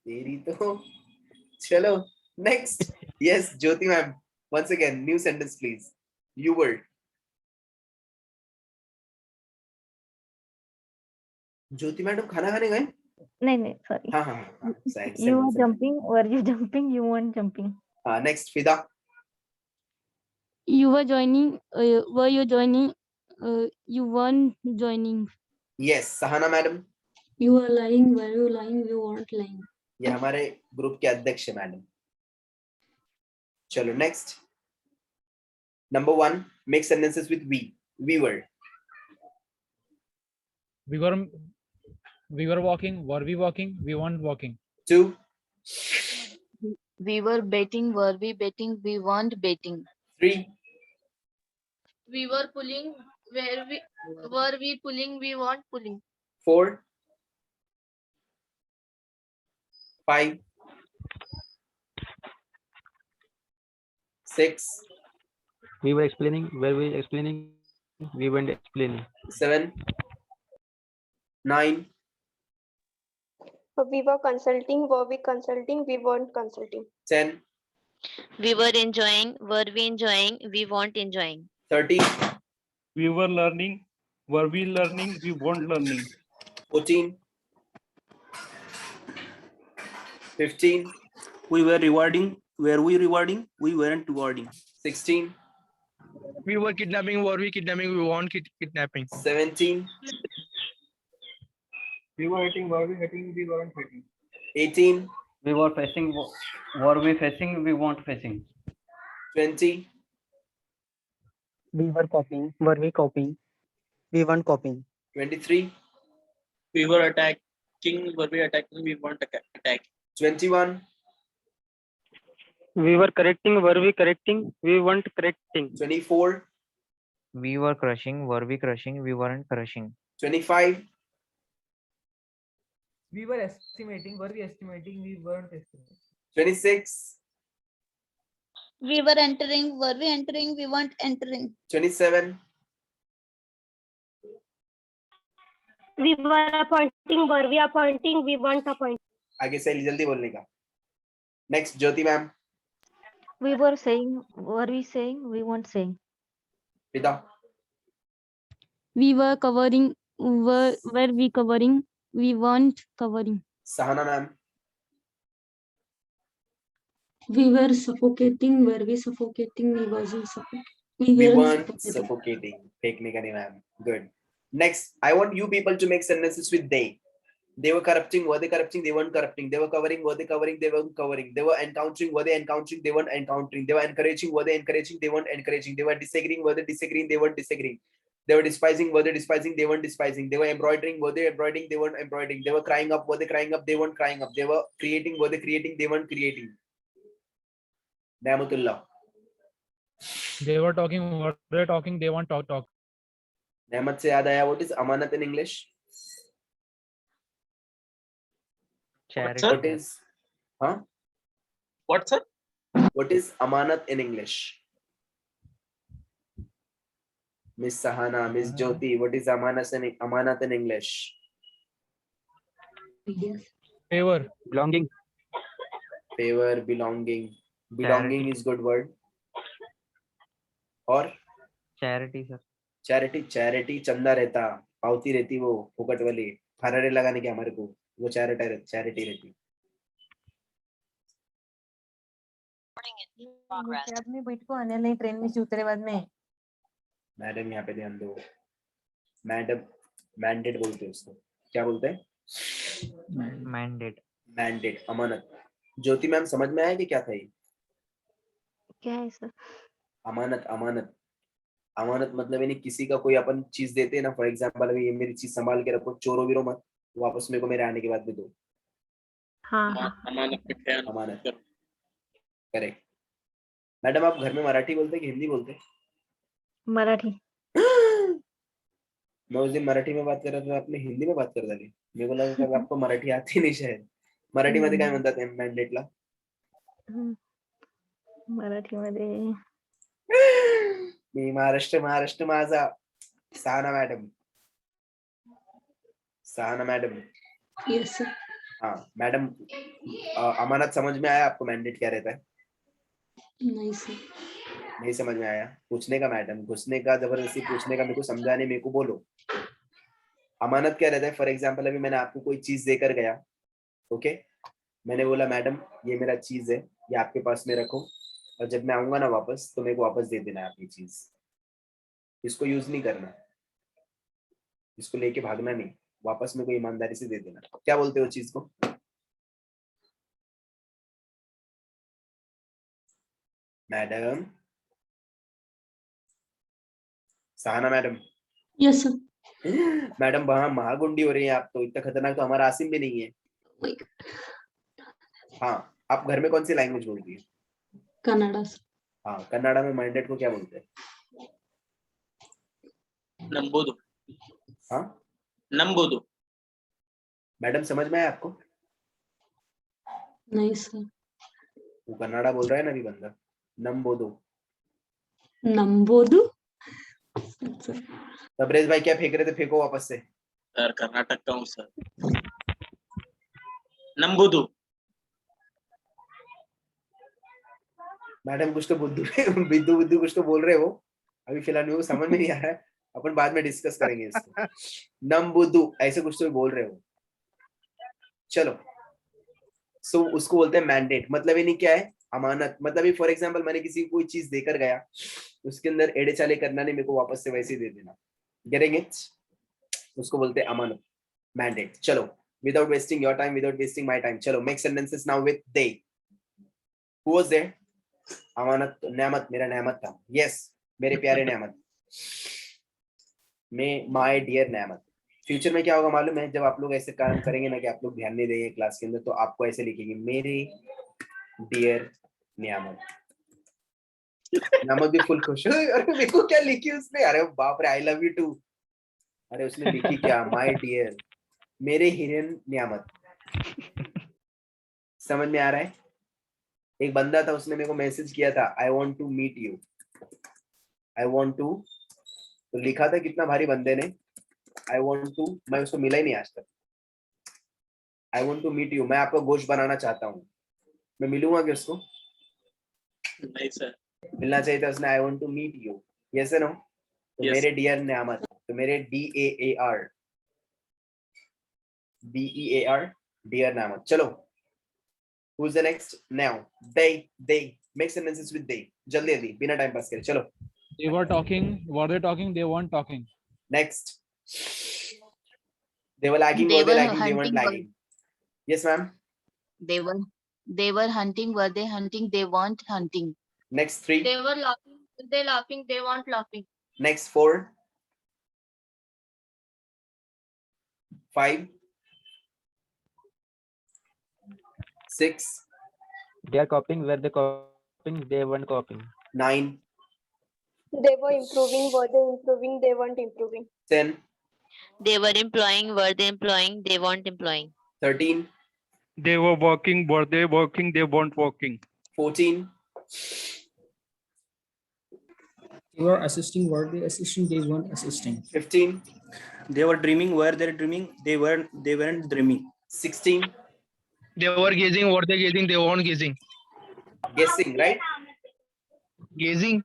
तेरी तो. चलो next. Yes, Jyoti ma'am. Once again, new sentence please. You were. Jyoti madam खाना खाने गए? नहीं sorry. हाँ. You were jumping. Were you jumping? You weren't jumping. Next, Fida. You were joining. Were you joining? You weren't joining. Yes, Sahana madam. You were lying. Were you lying? You weren't lying. ये हमारे group के अध्यक्ष है madam. चलो next. Number 1, make sentences with we. We were. We were walking. Were we walking? We weren't walking. 2. We were betting. Were we betting? We weren't betting. 3. We were pulling. Were we pulling? We weren't pulling. 4. 5. 6. We were explaining. Were we explaining? We weren't explaining. 7. 9. We were consulting. Were we consulting? We weren't consulting. 10. We were enjoying. Were we enjoying? We weren't enjoying. 13. We were learning. Were we learning? We weren't learning. 14. 15. We were rewarding. Were we rewarding? We weren't rewarding. 16. We were kidnapping. Were we kidnapping? We weren't kidnapping. 17. We were hitting. Were we hitting? We weren't hitting. 18. We were facing. Were we facing? We weren't facing. 20. We were copying. Were we copying? We weren't copying. 23. We were attacking. Were we attacking? We weren't attacking. 21. We were correcting. Were we correcting? We weren't correcting. 24. We were crushing. Were we crushing? We weren't crushing. 25. We were estimating. Were we estimating? We weren't estimating. 26. We were entering. Were we entering? We weren't entering. 27. We were appointing. Were we appointing? We weren't appointing. आगे से जल्दी बोलने का. Next, Jyoti ma'am. We were saying. Were we saying? We weren't saying. पिता. We were covering. Were we covering? We weren't covering. Sahana ma'am. We were suffocating. Were we suffocating? We wasn't suffocating. We weren't suffocating. फेंकने का नहीं ma'am. Good. Next, I want you people to make sentences with they. They were corrupting. Were they corrupting? They weren't corrupting. They were covering. Were they covering? They weren't covering. They were encountering. Were they encountering? They weren't encountering. They were encouraging. Were they encouraging? They weren't encouraging. They were disagreeing. Were they disagreeing? They weren't disagreeing. They were despising. Were they despising? They weren't despising. They were embroidering. Were they embroidering? They weren't embroidering. They were crying up. Were they crying up? They weren't crying up. They were creating. Were they creating? They weren't creating. Namatullah. They were talking. Were they talking? They weren't talk. Nehmat से याद आया. What is amanat in English? Charity. What is? Huh? What, sir? What is amanat in English? Miss Sahana, Miss Jyoti, what is amanat in English? Favor. Belonging. Favor, belonging. Belonging is good word. और Charity, sir. Charity. Charity चंदा रहता, पावती रहती, वो फुकट वाली फरारे लगाने के हमारे को, वो चैरिटी रहती. अपने बेट को आने वाली ट्रेन में से उतरे बाद में. मैडम यहाँ पे ध्यान दो. मैडम मैंडेट बोलते हैं उसको. क्या बोलते हैं? Mandate. मैंडेट. अमानत. ज्योति मैम समझ में आया कि क्या था ये? क्या है सर? अमानत. अमानत. अमानत मतलब यानी किसी का कोई अपन चीज देते हैं ना. फॉर एग्जांपल अभी ये मेरी चीज संभाल के रखो, चोरो वीरो मत, वापस मेरे को मेरे आने के बाद दे दो. हाँ. अमानत. करेक्ट. मैडम आप घर में मराठी बोलते हैं कि हिंदी बोलते हैं? मराठी. मैं उस दिन मराठी में बात कर रहा था, आपने हिंदी में बात कर डाली. मेरे को लगा कि आपको मराठी आती नहीं शायद. मराठी मध्ये काय म्हणतात मॅन्डेटला? मराठी मध्ये मी महाराष्ट्र माझा. Sahana madam. Sahana madam. Yes, sir. हाँ मैडम. अमानत समझ में आया आपको? मैंडेट क्या रहता है? नहीं सर. नहीं समझ में आया? पूछने का मैडम, घुसने का, जबरदस्ती पूछने का, मेरे को समझाने, मेरे को बोलो. अमानत क्या रहता है? फॉर एग्जाम्पल अभी मैंने आपको कोई चीज देकर गया. ओके, मैंने बोला मैडम ये मेरा चीज है, ये आपके पास में रखो, और जब मैं आऊंगा ना वापस तो मेरे को वापस दे देना है आपकी चीज. इसको यूज नहीं करना, इसको लेके भागना नहीं, वापस मेरे को ईमानदारी से दे देना. क्या बोलते हो चीज को? Madam. Sahana madam. Yes, sir. Madam वहां महागुंडी हो रही है आप तो. इतना खतरनाक तो हमारा आसिम भी नहीं है. हाँ, आप घर में कौन सी लैंग्वेज बोलती है? कन्नड़ा. हाँ, कन्नड़ा में मैंडेट को क्या बोलते हैं? नंबोदो. हाँ, नंबोदो. मैडम समझ में आया आपको? नहीं सर. वो कन्नड़ा बोल रहा है ना अभी बंदा. नंबोदो. नंबोदो. तबरेज भाई क्या फेंक रहे थे? फेंको वापस से. सर कर्नाटक का हूँ सर. नंबोदो. मैडम कुछ तो बिद्दू बिद्दू कुछ तो बोल रहे हो. अभी फिलहाल मेरे को समझ में नहीं आ रहा है, अपन बाद में डिस्कस करेंगे इसको. नंबुदू ऐसे कुछ तो बोल रहे हो. चलो, सो उसको बोलते हैं मैंडेट. मतलब ये नहीं क्या है? अमानत. मतलब फॉर एग्जांपल मैंने किसी को कोई चीज देकर गया, उसके अंदर एड़े चाले करना नहीं, मेरे को वापस से वैसे ही दे देना. Getting it? उसको बोलते हैं अमानत, मैंडेट. चलो, without wasting your time, without wasting my time, चलो make sentences now with the. Who was there? अमानत. नेमत. मेरा नेमत था. यस, मेरे प्यारे नेमत. माय डियर नेमत. फ्यूचर में क्या होगा मालूम है? जब आप लोग ऐसे काम करेंगे ना कि आप लोग ध्यान नहीं देंगे क्लास के अंदर, तो आपको ऐसे लिखेंगे मेरे डियर नियामत. नियामत भी फुल खुश. अरे मेरे को क्या लिखी उसने? अरे बाप रे, आई लव यू टू. अरे उसने लिखी क्या? माय डियर, मेरे हिरन नियामत. समझ में आ रहा है? एक बंदा था, उसने मेरे को मैसेज किया था, I want to meet you, I want to, तो लिखा था कितना भारी बंदे ने, आई वॉन्ट टू, मैं उसको मिला ही नहीं आज तक। I want to meet you, मैं आपका गोश्त बनाना चाहता हूँ, मैं मिलूंगा क्या उसको? नहीं सर। मिलना चाहिए था उसने, I want to meet you, yes no? तो Yes. मेरे डियर न्यामत, तो मेरे DAAR डियर न्यामत। चलो, who's the next now? They make sentences with they, जल्दी जल्दी बिना टाइम पास करे, चलो। They were talking. Were they talking? They weren't talking. Next, they were lagging, They were they were lagging, they weren't hunting, lagging? Yes ma'am. they were hunting, were they hunting, they weren't hunting. Next 3. They were laughing, were they laughing, they weren't laughing. Next 4. 5. 6. They are copying. Were they copying? They weren't copying. 9. They were improving, were they improving, they weren't improving. 10. They were employing, were they employing, they weren't employing. 13. They were working, were they working, they weren't working. 14. They were assisting, were they assisting, they weren't assisting. 15. They were dreaming, were they dreaming, they weren't dreaming. 16. They were gazing, were they gazing, they weren't gazing. Guessing, right? Gazing.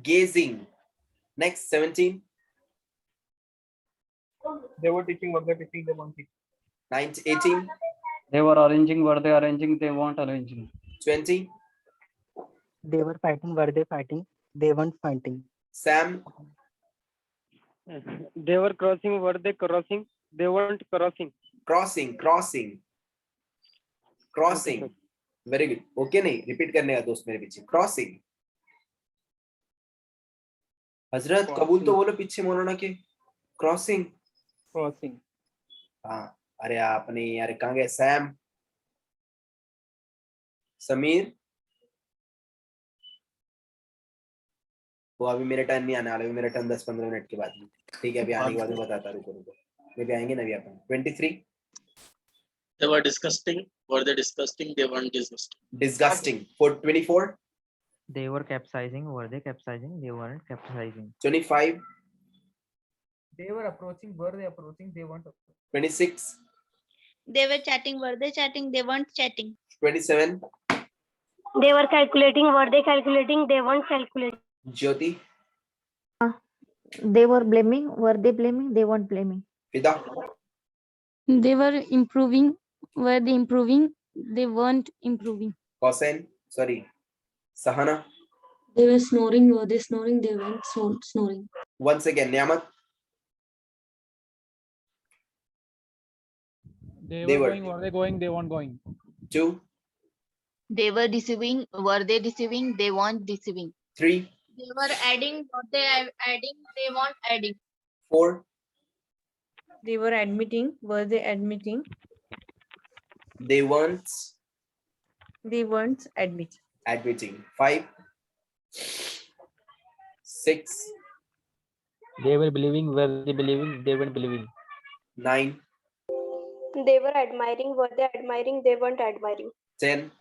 Gazing. Next 17. They were teaching, were they teaching, they weren't teaching. 19. 18. They were arranging. Were they arranging? They weren't arranging. 20. They were fighting. Were they fighting? They weren't fighting. Sam. They were crossing, were they crossing, they weren't crossing. Crossing. Very good. Okay नहीं, repeat करने का दोस्त मेरे पीछे। Crossing. हजरत कबूल तो बोलो पीछे मौलाना के। Crossing. हाँ, अरे आपने यार कहाँ गए? सैम, समीर, वो अभी मेरा टर्न नहीं आने वाला, मेरा टर्न 10-15 मिनट के बाद में। ठीक है, अभी आने के बाद में बताता, रुको मैं भी आएंगे ना अभी अपन। 23. They were disgusting. Were they disgusting? They weren't disgusting. Disgusting. For 24. They were capsizing. Were they capsizing? They weren't capsizing. 25. They were approaching, were they approaching, they weren't approaching. 26. They were chatting, were they chatting, they weren't chatting. 27. They were calculating, were they calculating, they weren't calculating. Jyoti. They were blaming, were they blaming, they weren't blaming. Fida. They were improving, were they improving, they weren't improving. Hossein. Sorry. Sahana. They were snoring, were they snoring, they weren't snoring. Once again, Niyamat. They were going, were they going, they weren't going. 2. They were deceiving, were they deceiving, they weren't deceiving. 3. They were adding, were they adding, they weren't adding. 4. They were admitting, were they admitting, They weren't they weren't admitting. admitting. 5. 6. They were believing. Were they believing? They weren't believing. 9. They were admiring, were they admiring, they weren't admiring. 10.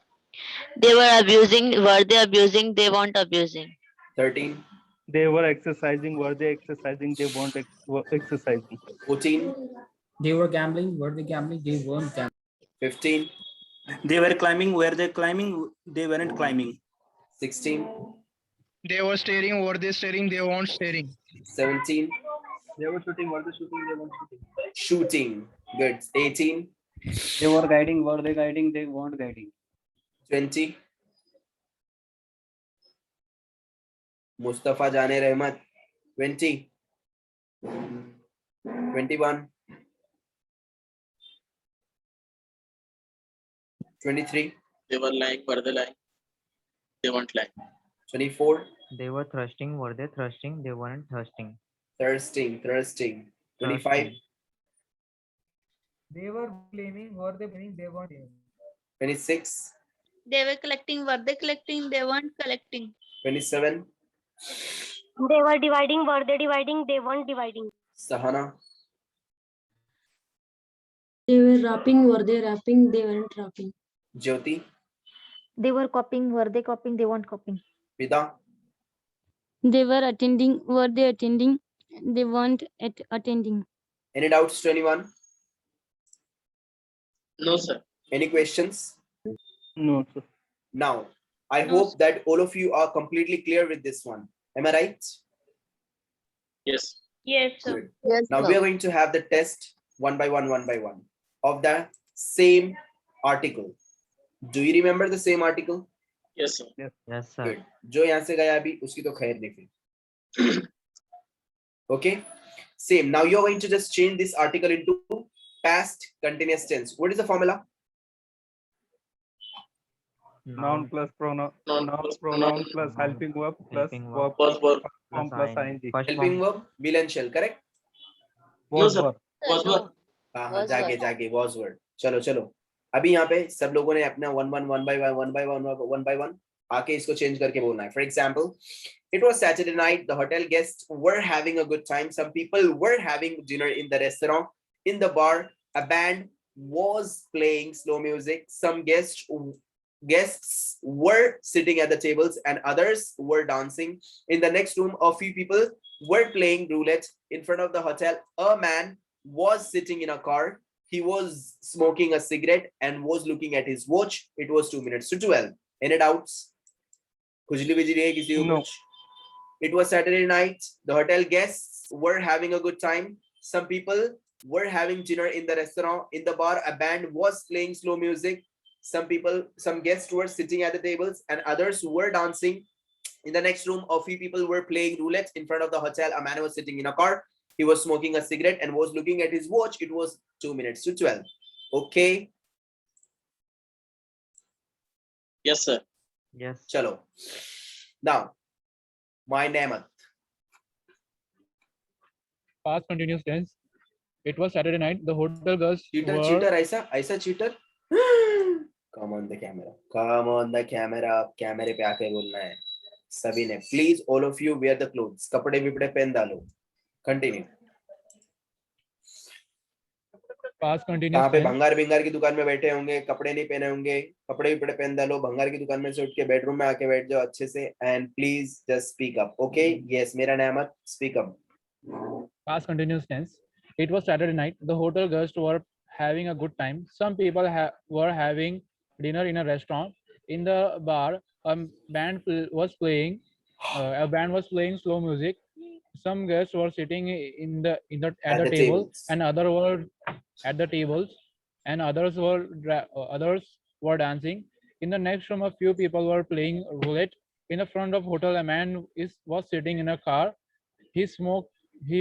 They were abusing, were they abusing, they weren't abusing. 13. They were exercising, were they exercising, they weren't exercising. 14. They were gambling, were they gambling, they weren't gambling. 15. They were climbing, were they climbing, they weren't climbing. 16. They were staring, were they staring, they weren't staring. 17. They were shooting, were they shooting, they weren't shooting. Shooting. Good. 18. They were guiding. Were they guiding? They weren't guiding. 20. Mustafa Jane Rahmat. 20. 21. 23. They were lying, were they lying? They weren't lying. 24. They were thrusting. Were they thrusting? They weren't thrusting. Thirsting. 25. They were blaming, were they blaming, they weren't blaming. 26. They were collecting, were they collecting, they weren't collecting. 27. They were dividing, were they dividing, they weren't dividing. Sahana. They were rapping, were they rapping, they weren't rapping. Jyoti. They were copying. Were they copying? They weren't copying. Pida, They were attending. Were they attending? They weren't attending. any doubts to anyone? No, sir. Any questions? No, sir. Now, I No, hope that all of you are completely clear with this one. Am I right? Yes. Yes, sir. Good. Yes, Now we are going to have the test one by one of the same article. Do you remember the same article? Yes, sir. Yes, sir. Good. जो यहाँ से गया अभी उसकी तो खैर नहीं फिर. Okay. Same. Now you are going to just change this article into past continuous tense. What is the formula? Noun plus pronoun. Noun plus helping verb plus Helping verb Was verb. form plus ing. First Helping form. verb, will and shall. Correct? No, Was sir. verb. Was no. verb. हाँ Was जाके verb. जाके was word. चलो चलो अभी यहाँ पे सब लोगों ने अपना one by one आके इसको change करके बोलना है. For example, it was Saturday night. The hotel guests were having a good time. Some people were having dinner in the restaurant. In the bar, a band was playing slow music. Some guests were sitting at the tables and others were dancing. In the next room, a few people were playing roulette. In front of the hotel, a man was sitting in a car. He was smoking a cigarette and was looking at his watch. It was 2 minutes to 12. Any doubts? खुजली बिजली है किसी को No. कुछ? It was Saturday night. The hotel guests were having a good time. Some people were having dinner in the restaurant. In the bar, a band was playing slow music. Some guests were sitting at the tables and others were dancing. In the next room, a few people were playing roulette. In front of the hotel, a man was sitting in a car. He was smoking a cigarette and was looking at his watch. It was 2 minutes to 12. Okay. Yes, sir. Yes. Chalo. Now, my name. Past continuous tense. It was Saturday night. The hotel girls Cheater, were cheater, ऐसा cheater. Come on the camera. Come on the camera. कैमरे पे आके बोलना है. सभी ने. Please, all of you wear the clothes. कपड़े विपड़े पहन डालो. Continue. past कहाँ continuous पे tense. भंगार भिंगार की दुकान में बैठे होंगे, कपड़े नहीं पहने होंगे, कपड़े विपड़े पहन डालो, भंगार की दुकान में से उठ के बेडरूम में आके बैठ जाओ अच्छे से. And please just speak up. Okay? Yes, मेरा नाम है. Speak up. Past continuous tense. It was Saturday night. The hotel guests were having a good time. Some people were having dinner in a restaurant. In the bar, a band was playing. A band was playing slow music. Some guests were sitting at the table, tables. and others were at the tables, and others were dancing. In the next room, a few people were playing roulette. In the front of hotel, a man was sitting in a car. He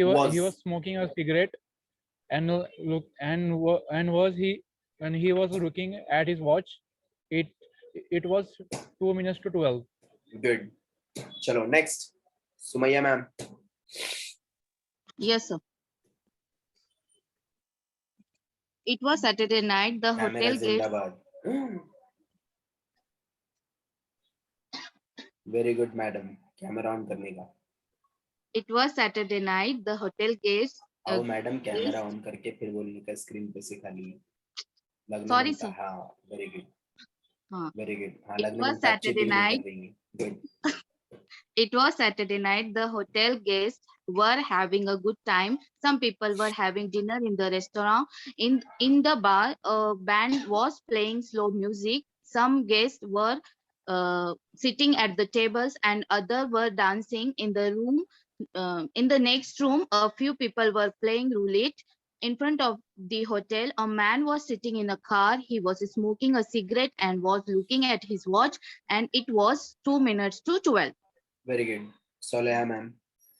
was smoking a cigarette and he was looking at his watch. It was 2 minutes to 12. Good. Chalo, next. Sumaya ma'am. Yes, sir. It was Saturday night. The Camera hotel guests. Zindabad. Very good, madam. Camera on करने का. It was Saturday night. The hotel guests. आओ madam camera on करके फिर बोलने का screen पे सिखा लिए. लगने Sorry, बनता. sir. हाँ, very good. हाँ. Very good. हाँ, It लगने was बनता. अच्छी Saturday फीलिंग night. कर रही है. Good. It was Saturday night. The hotel guests were having a good time. Some people were having dinner in the restaurant. In the bar, a band was playing slow music. Some guests were sitting at the tables and others were dancing in the room. In the next room, a few people were playing roulette. In front of the hotel, a man was sitting in a car. He was smoking a cigarette and was looking at his watch, and it was 2 minutes to 12. Very good. सोलह ma'am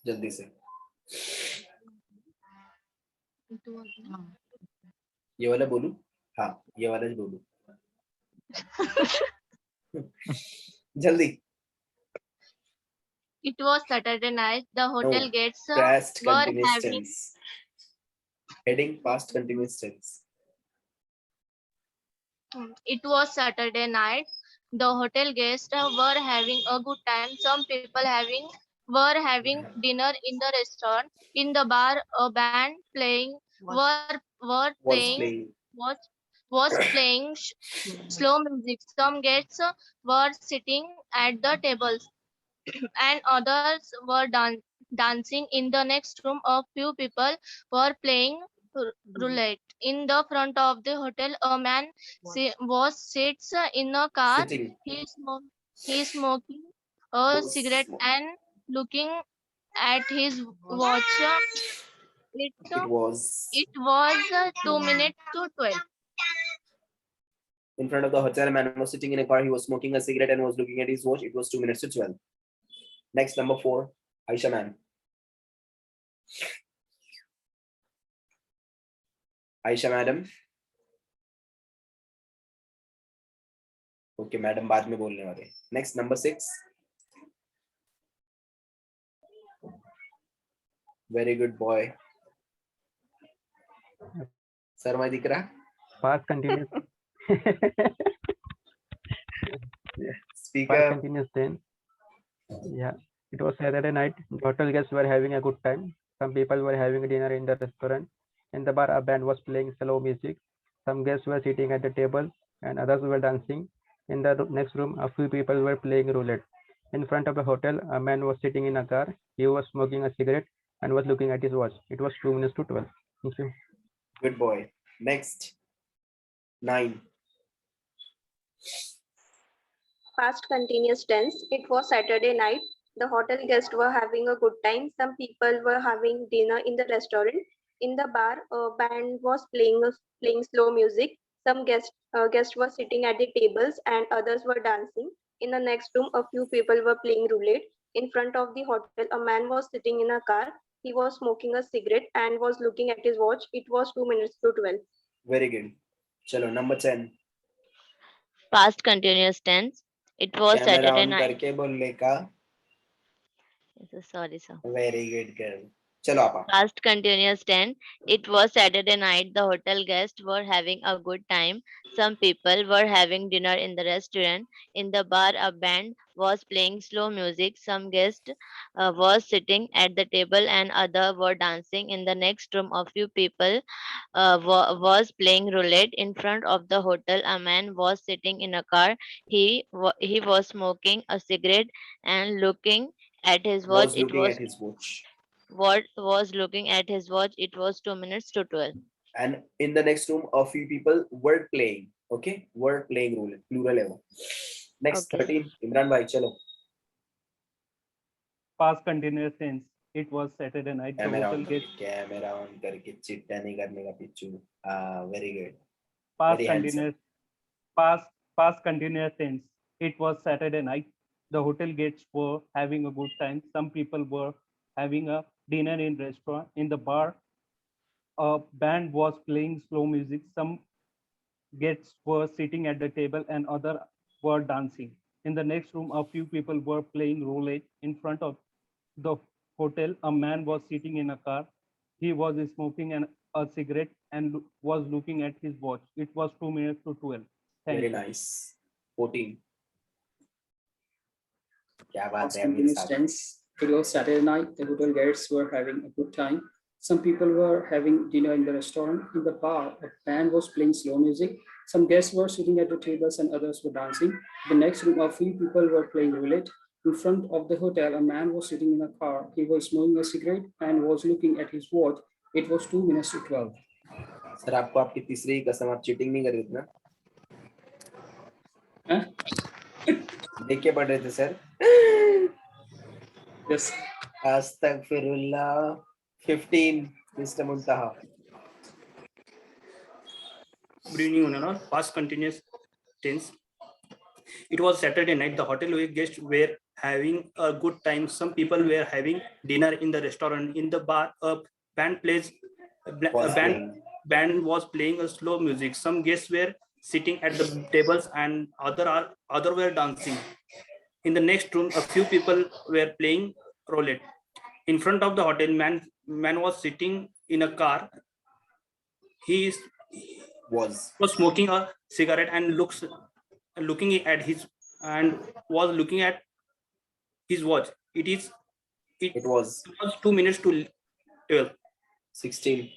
जल्दी से. ये वाला बोलूं? हाँ, ये वाला बोलूं. जल्दी. It was Saturday night. The hotel No, guests past were continuous having. tense. Heading past continuous tense. It was Saturday night. The hotel guests were having a good time. Some people were having dinner in the restaurant. In the bar, a band playing was was playing slow music. Some guests were sitting at the tables and others were dancing in the next room. A few people were playing roulette. In the front of the hotel, a man sits in a car. Sitting. He is smoking a cigarette and looking at his watch. It, It was it was 2 minutes to 12. in front of the hotel. A man was sitting in a car. He was smoking a cigarette and was looking at his watch. It was 2 minutes to 12. Next, number 4, Aisha ma'am. Aisha madam. Okay, madam बाद में बोलने वाले. Next, number 6. Very good boy. Sir, my dikra. Past continuous. Speak Past up. continuous tense. Yeah. It was Saturday night. The hotel guests were having a good time. Some people were having dinner in the restaurant. In the bar, a band was playing slow music. Some guests were sitting at the table and others were dancing. In the next room, a few people were playing roulette. In front of the hotel, a man was sitting in a car. He was smoking a cigarette and was looking at his watch. It was 2 minutes to 12. Thank you. Good boy. Next, 9. Past continuous tense. It was Saturday night. The hotel guests were having a good time. Some people were having dinner in the restaurant. In the bar, a band was playing slow music. Some guests were sitting at the tables and others were dancing. In the next room, a few people were playing roulette. In front of the hotel, a man was sitting in a car. He was smoking a cigarette and was looking at his watch. It was 2 minutes to 12. Very good. Chalo, number 10. Past continuous tense. It was Camera Saturday on night. करके बोलने का. Sorry, sir. Very good girl. चलो आपा. Past continuous tense. It was Saturday night. The hotel guests were having a good time. Some people were having dinner in the restaurant. In the bar, a band was playing slow music. Some guests were sitting at the table and others were dancing. In the next room, a few people was playing roulette. In front of the hotel, a man was sitting in a car. He was smoking a cigarette and looking at his watch. Was looking at his watch. Was looking at his watch. It was 2 minutes to 12. And in the next room, a few people were playing. Okay, were playing roulette. Plural level. Next, Okay. 13. Imran bhai, chalo. Past continuous tense. It was Saturday night. The Camera hotel on. guests. Camera on करके चिट्टा नहीं करने का Picchu. Very good. Past Very handsome. continuous. Past continuous tense. It was Saturday night. The hotel guests were having a good time. Some people were having a dinner in restaurant. In the bar, a band was playing slow music. Some guests were sitting at the table and others were dancing. In the next room, a few people were playing roulette. In front of the hotel, a man was sitting in a car. He was smoking a cigarette and was looking at his watch. It was 2 minutes to 12. Thank Very you. nice. 14. क्या बात Past है मेरे continuous साथ. tense. It was Saturday night. The hotel guests were having a good time. Some people were having dinner in the restaurant. In the bar, a band was playing slow music. Some guests were sitting at the tables and others were dancing. The next room, a few people were playing roulette. In front of the hotel, a man was sitting in a car. He was smoking a cigarette and was looking at his watch. It was 2 minutes to 12. Sir आपको आपकी तीसरी कसम आप cheating नहीं कर रहे थे ना? देख के पढ़ रहे थे sir? Yes. Astaghfirullah. 15. Mr. Muntaha. Good evening, one and all. Past continuous tense. It was Saturday night. The hotel guests were having a good time. Some people were having dinner in the restaurant. In the bar, a band was playing a slow music. Some guests were sitting at the tables and other were dancing. In the next room, a few people were playing roulette. In front of the hotel, man was sitting in a car. He was smoking a cigarette and looking at his watch. It was 2 minutes to 12. 16.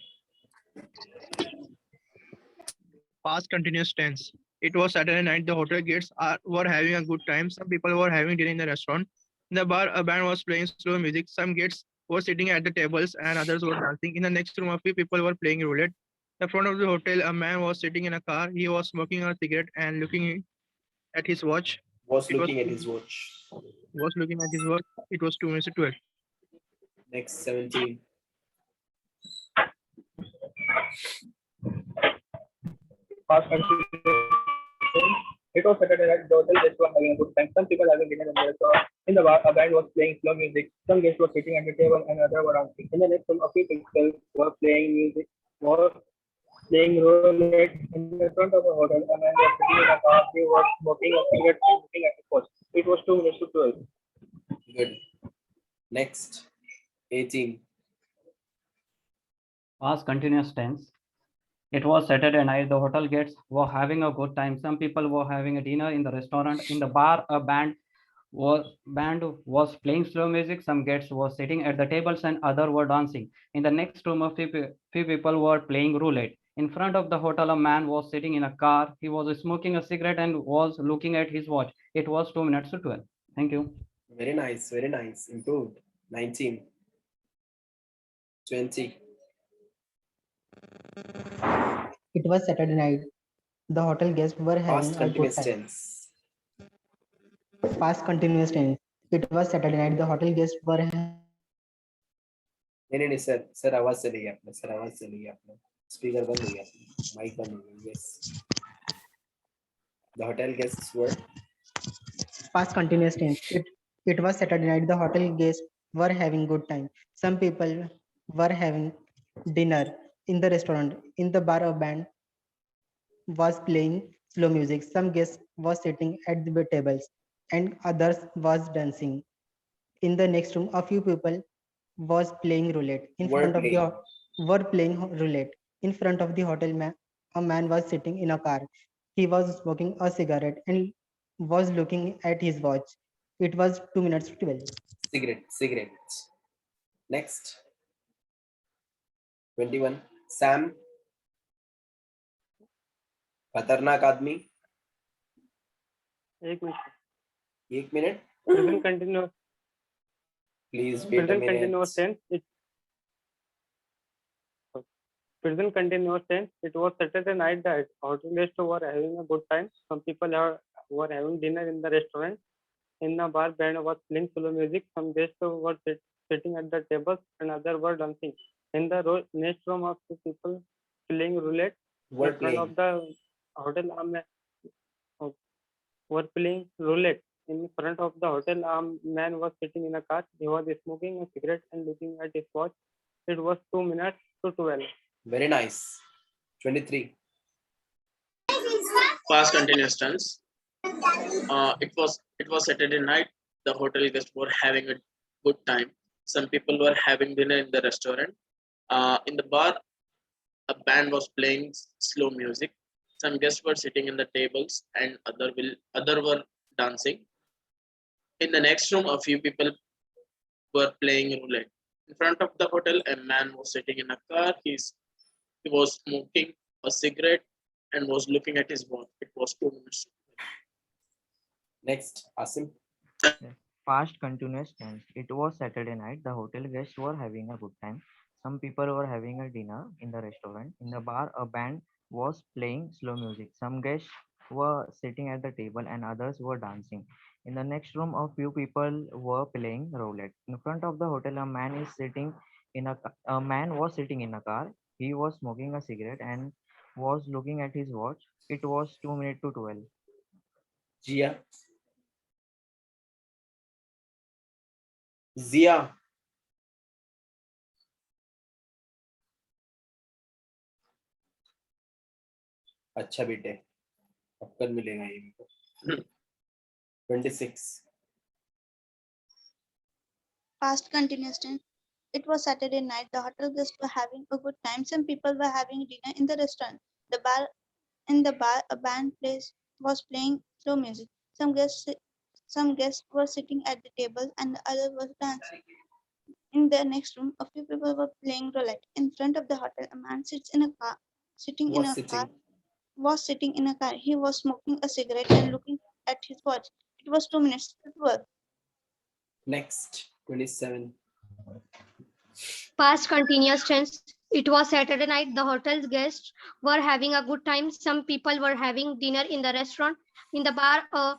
Past continuous tense. It was Saturday night. The hotel guests were having a good time. Some people were having dinner in the restaurant. In the bar, a band was playing slow music. Some guests were sitting at the tables and others were dancing. In the next room, a few people were playing roulette. In front of the hotel, a man was sitting in a car. He was smoking a cigarette and looking at his watch. Was It was looking at his watch. was looking at his watch. It was 2 minutes to 12. Next, 17. Past continuous. It was Saturday night. The hotel guests were having a good time. Some people having dinner in the restaurant. In the bar, a band was playing slow music. Some guests were sitting at the table and others were dancing. In the next room, a few people were playing music, were playing roulette. In the front of the hotel, a man was sitting in a car. He was smoking a cigarette and looking at his watch. It was 2 minutes to 12. Good. Next, 18. Past continuous tense. It was Saturday night. The hotel guests were having a good time. Some people were having a dinner in the restaurant. In the bar, a band was playing slow music. Some guests were sitting at the tables and others were dancing. In the next room, a few people were playing roulette. In front of the hotel, a man was sitting in a car. He was smoking a cigarette and was looking at his watch. It was 2 minutes to 12. Thank you. Very nice, very nice. Improved. 19. 20. It was Saturday night. The hotel guests were having Past a good continuous time. tense. Past continuous tense. It was Saturday night. The hotel guests were नहीं sir आवाज चली गई आपने sir आवाज चली गई आपने speaker बंद हो गया माइक बंद हो गया yes the hotel guests were past continuous tense. It was Saturday night. The hotel guests were having good time. Some people were having dinner in the restaurant. In the bar, a band was playing slow music. Some guests was sitting at the tables and others was dancing. In the next room, a few people was playing roulette. Were playing roulette. In front of the hotel, a man was sitting in a car. He was smoking a cigarette and was looking at his watch. It was 2 minutes to 12. Cigarette. Next. 21. Sam. खतरनाक आदमी. एक minute. Present continuous. Please wait a minute. Continuous tense. Present continuous tense. It was Saturday night. The hotel guests were having a good time. Some people were having dinner in the restaurant. In the bar, band was playing slow music. Some guests were sitting at the tables and others were dancing. In the next room, of two people playing roulette. In front of the hotel, were playing roulette. In front of the hotel, a man was sitting in a car. He was smoking a cigarette and looking at his watch. It was 2 minutes to 12. Very nice. 23. Past continuous tense. It was Saturday night. The hotel guests were having a good time. Some people were having dinner in the restaurant. In the bar, a band was playing slow music. Some guests were sitting in the tables and other were dancing. In the next room, a few people were playing roulette. In front of the hotel, a man was sitting in a car. He was smoking a cigarette and was looking at his watch. It was 2 minutes. Next, Asim. Past continuous tense. It was Saturday night. The hotel guests were having a good time. Some people were having a dinner in the restaurant. In the bar, a band was playing slow music. Some guests were sitting at the table and others were dancing. In the next room, a few people were playing roulette. In front of the hotel, a man was sitting in a car. He was smoking a cigarette and was looking at his watch. It was 2 minutes to 12. Zia. अच्छा बेटे अब कल मिलेगा ये भी 26. Past continuous tense. It was Saturday night. The hotel guests were having a good time. Some people were having dinner in the restaurant. In the bar, a band was playing slow music. Some guests were sitting at the table and the other was dancing. In the next room, a few people were playing roulette. In front of the hotel, a man sitting in a car was sitting in a car. He was smoking a cigarette and looking at his watch. It was 2 minutes to 12. Next, 27. Past continuous tense. It was Saturday night. The hotel's guests were having a good time. Some people were having dinner in the restaurant. In the bar, a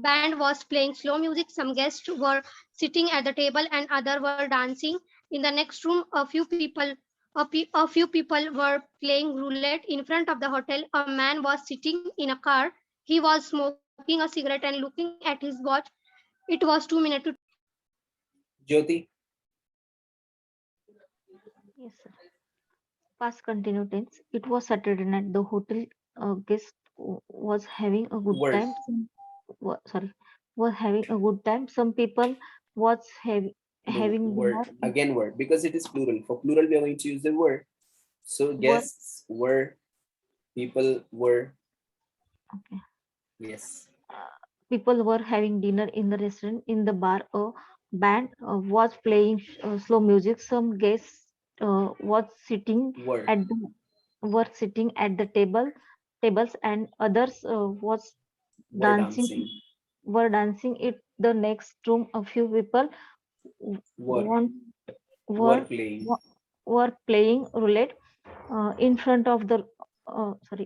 band was playing slow music. Some guests were sitting at the table and others were dancing. In the next room, a few people were playing roulette. In front of the hotel, a man was sitting in a car. He was smoking a cigarette and looking at his watch. It was 2 minutes to Jyoti. Yes, sir. Past continuous tense. It was Saturday night. The hotel guest was having a good Word. time. Was having a good time. Some people was No, having word. dinner. Again word, because it is plural. For plural, we are going to use the word. So guests were, people were. Okay. Yes. People were having dinner in the restaurant. In the bar, a band was playing slow music. Some guests was sitting Were. at the were sitting at the tables, and others was Were dancing. dancing. Were dancing. It the next room. A few people Were. want, Were were playing. were playing roulette in front of the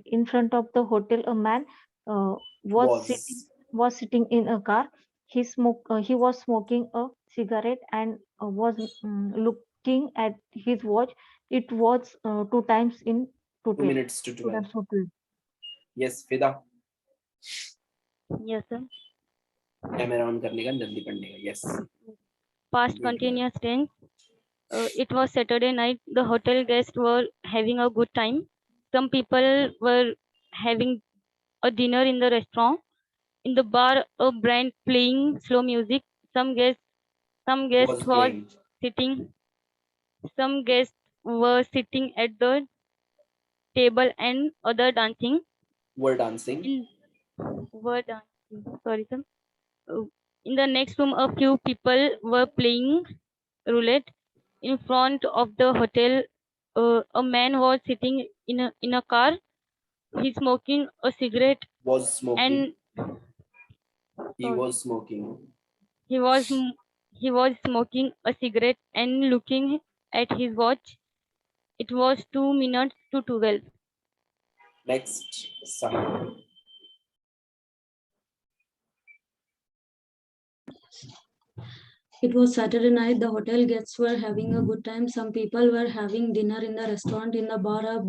in front of the hotel. A man was sitting in a car. He was smoking a cigarette and was looking at his watch. It was 2 times in 2 total. minutes to 12. That's total. Yes, Fida. Yes, sir. Camera on करने का जल्दी पढ़ने का. Yes. Past Good. continuous tense. It was Saturday night. The hotel guests were having a good time. Some people were having a dinner in the restaurant. In the bar, a band playing slow music. Some guests Was was playing. sitting. Some guests were sitting at the table and other dancing. Were dancing. Were dancing. Sorry, sir. In the next room, a few people were playing roulette. In front of the hotel, a man was sitting in a car. He's smoking a cigarette Was smoking. and He was smoking. he was smoking a cigarette and looking at his watch. It was 2 minutes to 12. Next, Sahil. It was Saturday night. The hotel guests were having a good time. Some people were having dinner in the restaurant. In the bar, a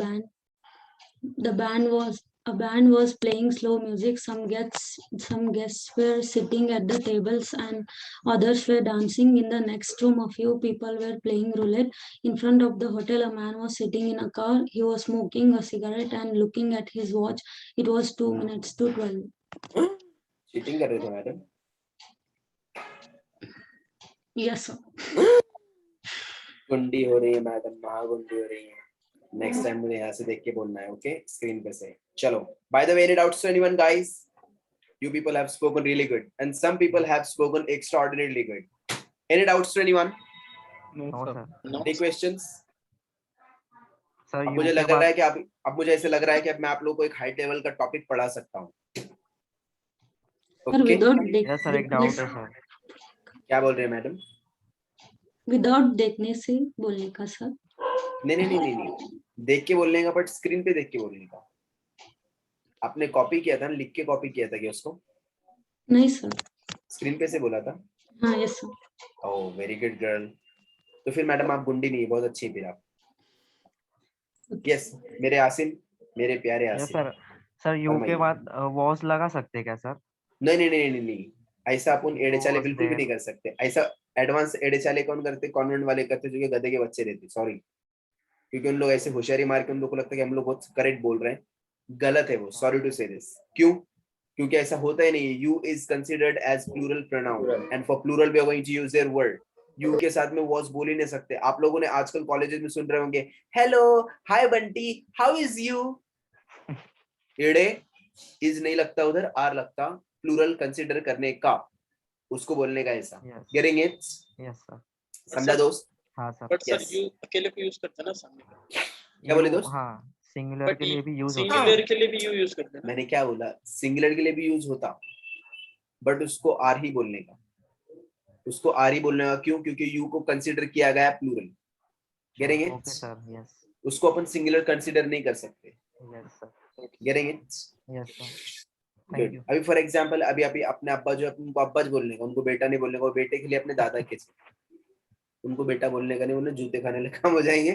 band was playing slow music. Some guests were sitting at the tables and others were dancing. In the next room, a few people were playing roulette. In front of the hotel, a man was sitting in a car. He was smoking a cigarette and looking at his watch. It was 2 minutes to 12. Cheating कर रहे थे madam. Yes, sir. गुंडी हो रही है madam, महागुंडी हो रही है. Next time मुझे यहाँ से देख के बोलना है, okay? Screen पे से. चलो. By the way, any doubts to anyone, guys? You people have spoken really good, and some people have spoken extraordinarily good. Any doubts to anyone? No, sir. Any questions? Sir, अब मुझे लग रहा है कि अब मुझे ऐसे लग रहा है कि अब मैं आप लोगों को एक हाई लेवल का टॉपिक पढ़ा सकता हूँ. Okay? Yes, sir. एक doubt है sir. क्या बोल रहे हैं मैडम? विदाउट देखने से बोलने का सर. नहीं, देख के बोलने का, बट स्क्रीन पे देख के बोलने का. आपने कॉपी किया था ना, लिख के कॉपी किया था क्या उसको? नहीं सर. स्क्रीन पे से बोला था. हाँ, यस सर. ओह, वेरी गुड गर्ल. तो फिर मैडम आप गुंडी नहीं, बहुत अच्छी है फिर आप. यस, मेरे आसिम, मेरे प्यारे आसिम. सर, सर यू के बाद वॉस लगा सकते हैं क्या सर? नहीं, ऐसा अपन एड़े चाले बिल्कुल भी नहीं कर सकते. ऐसा एडवांस एड़े चाले कौन करते? कॉन्वेंट वाले करते जो कि गधे के बच्चे रहते. सॉरी, क्योंकि उन लोग ऐसे होशियारी मार के उन लोग को लगता है कि हम लोग बहुत करेक्ट बोल रहे हैं. गलत है वो. Sorry to say this. क्यों? क्योंकि ऐसा होता ही नहीं. You is considered as plural pronoun, and for plural we are going to use their word. You के साथ में वॉज बोल ही नहीं सकते. आप लोगों ने आजकल कॉलेजेस में सुन रहे होंगे, hello, hi Bunty, how is you. एड़े इज नहीं लगता उधर, आर लगता. प्लूरल कंसिडर करने का, उसको बोलने का ऐसा. Getting it? Yes sir. समझा दोस्त? हाँ सर. बट सर यू अकेले को यूज करते हैं ना सामने. क्या बोले दोस्त? हाँ, सिंगुलर बट के लिए भी यूज होता है। सिंगुलर के लिए भी यू यूज करते हैं। मैंने क्या बोला, सिंगुलर के लिए भी यूज होता, बट उसको आर ही बोलने का, उसको आर ही बोलने का। क्यों? क्योंकि यू को कंसिडर किया गया plural. Getting it? Okay sir, yes उसको अपन सिंगुलर कंसिडर नहीं कर सकते। Yes sir, getting it? Yes sir, good. Thank you. अभी फॉर एग्जांपल अभी अभी अपने अब्बा जो है, उनको अब्बा बोलने का, उनको बेटा नहीं बोलने का। बेटे के लिए अपने दादा के, उनको बेटा बोलने का नहीं, उन्हें जूते खाने लगे काम हो जाएंगे।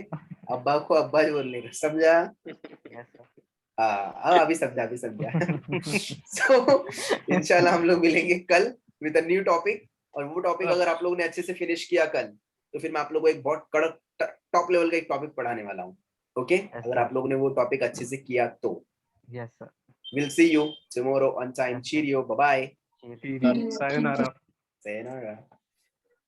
अब्बा को अब्बा बोलने का, समझा? यस सर, हाँ अभी समझा, अभी समझा। सो इंशाल्लाह हम लोग मिलेंगे कल विद अ न्यू टॉपिक। और वो टॉपिक अगर आप लोगों ने अच्छे से फिनिश किया कल, तो फिर मैं आप लोगों को एक बहुत कड़क टॉप लेवल का एक टॉपिक पढ़ाने वाला हूँ। ओके? अगर आप लोगों ने वो टॉपिक अच्छे से किया तो। Yes sir, We'll see you tomorrow on time. Cheerio. Bye bye. Sayonara. Sayonara.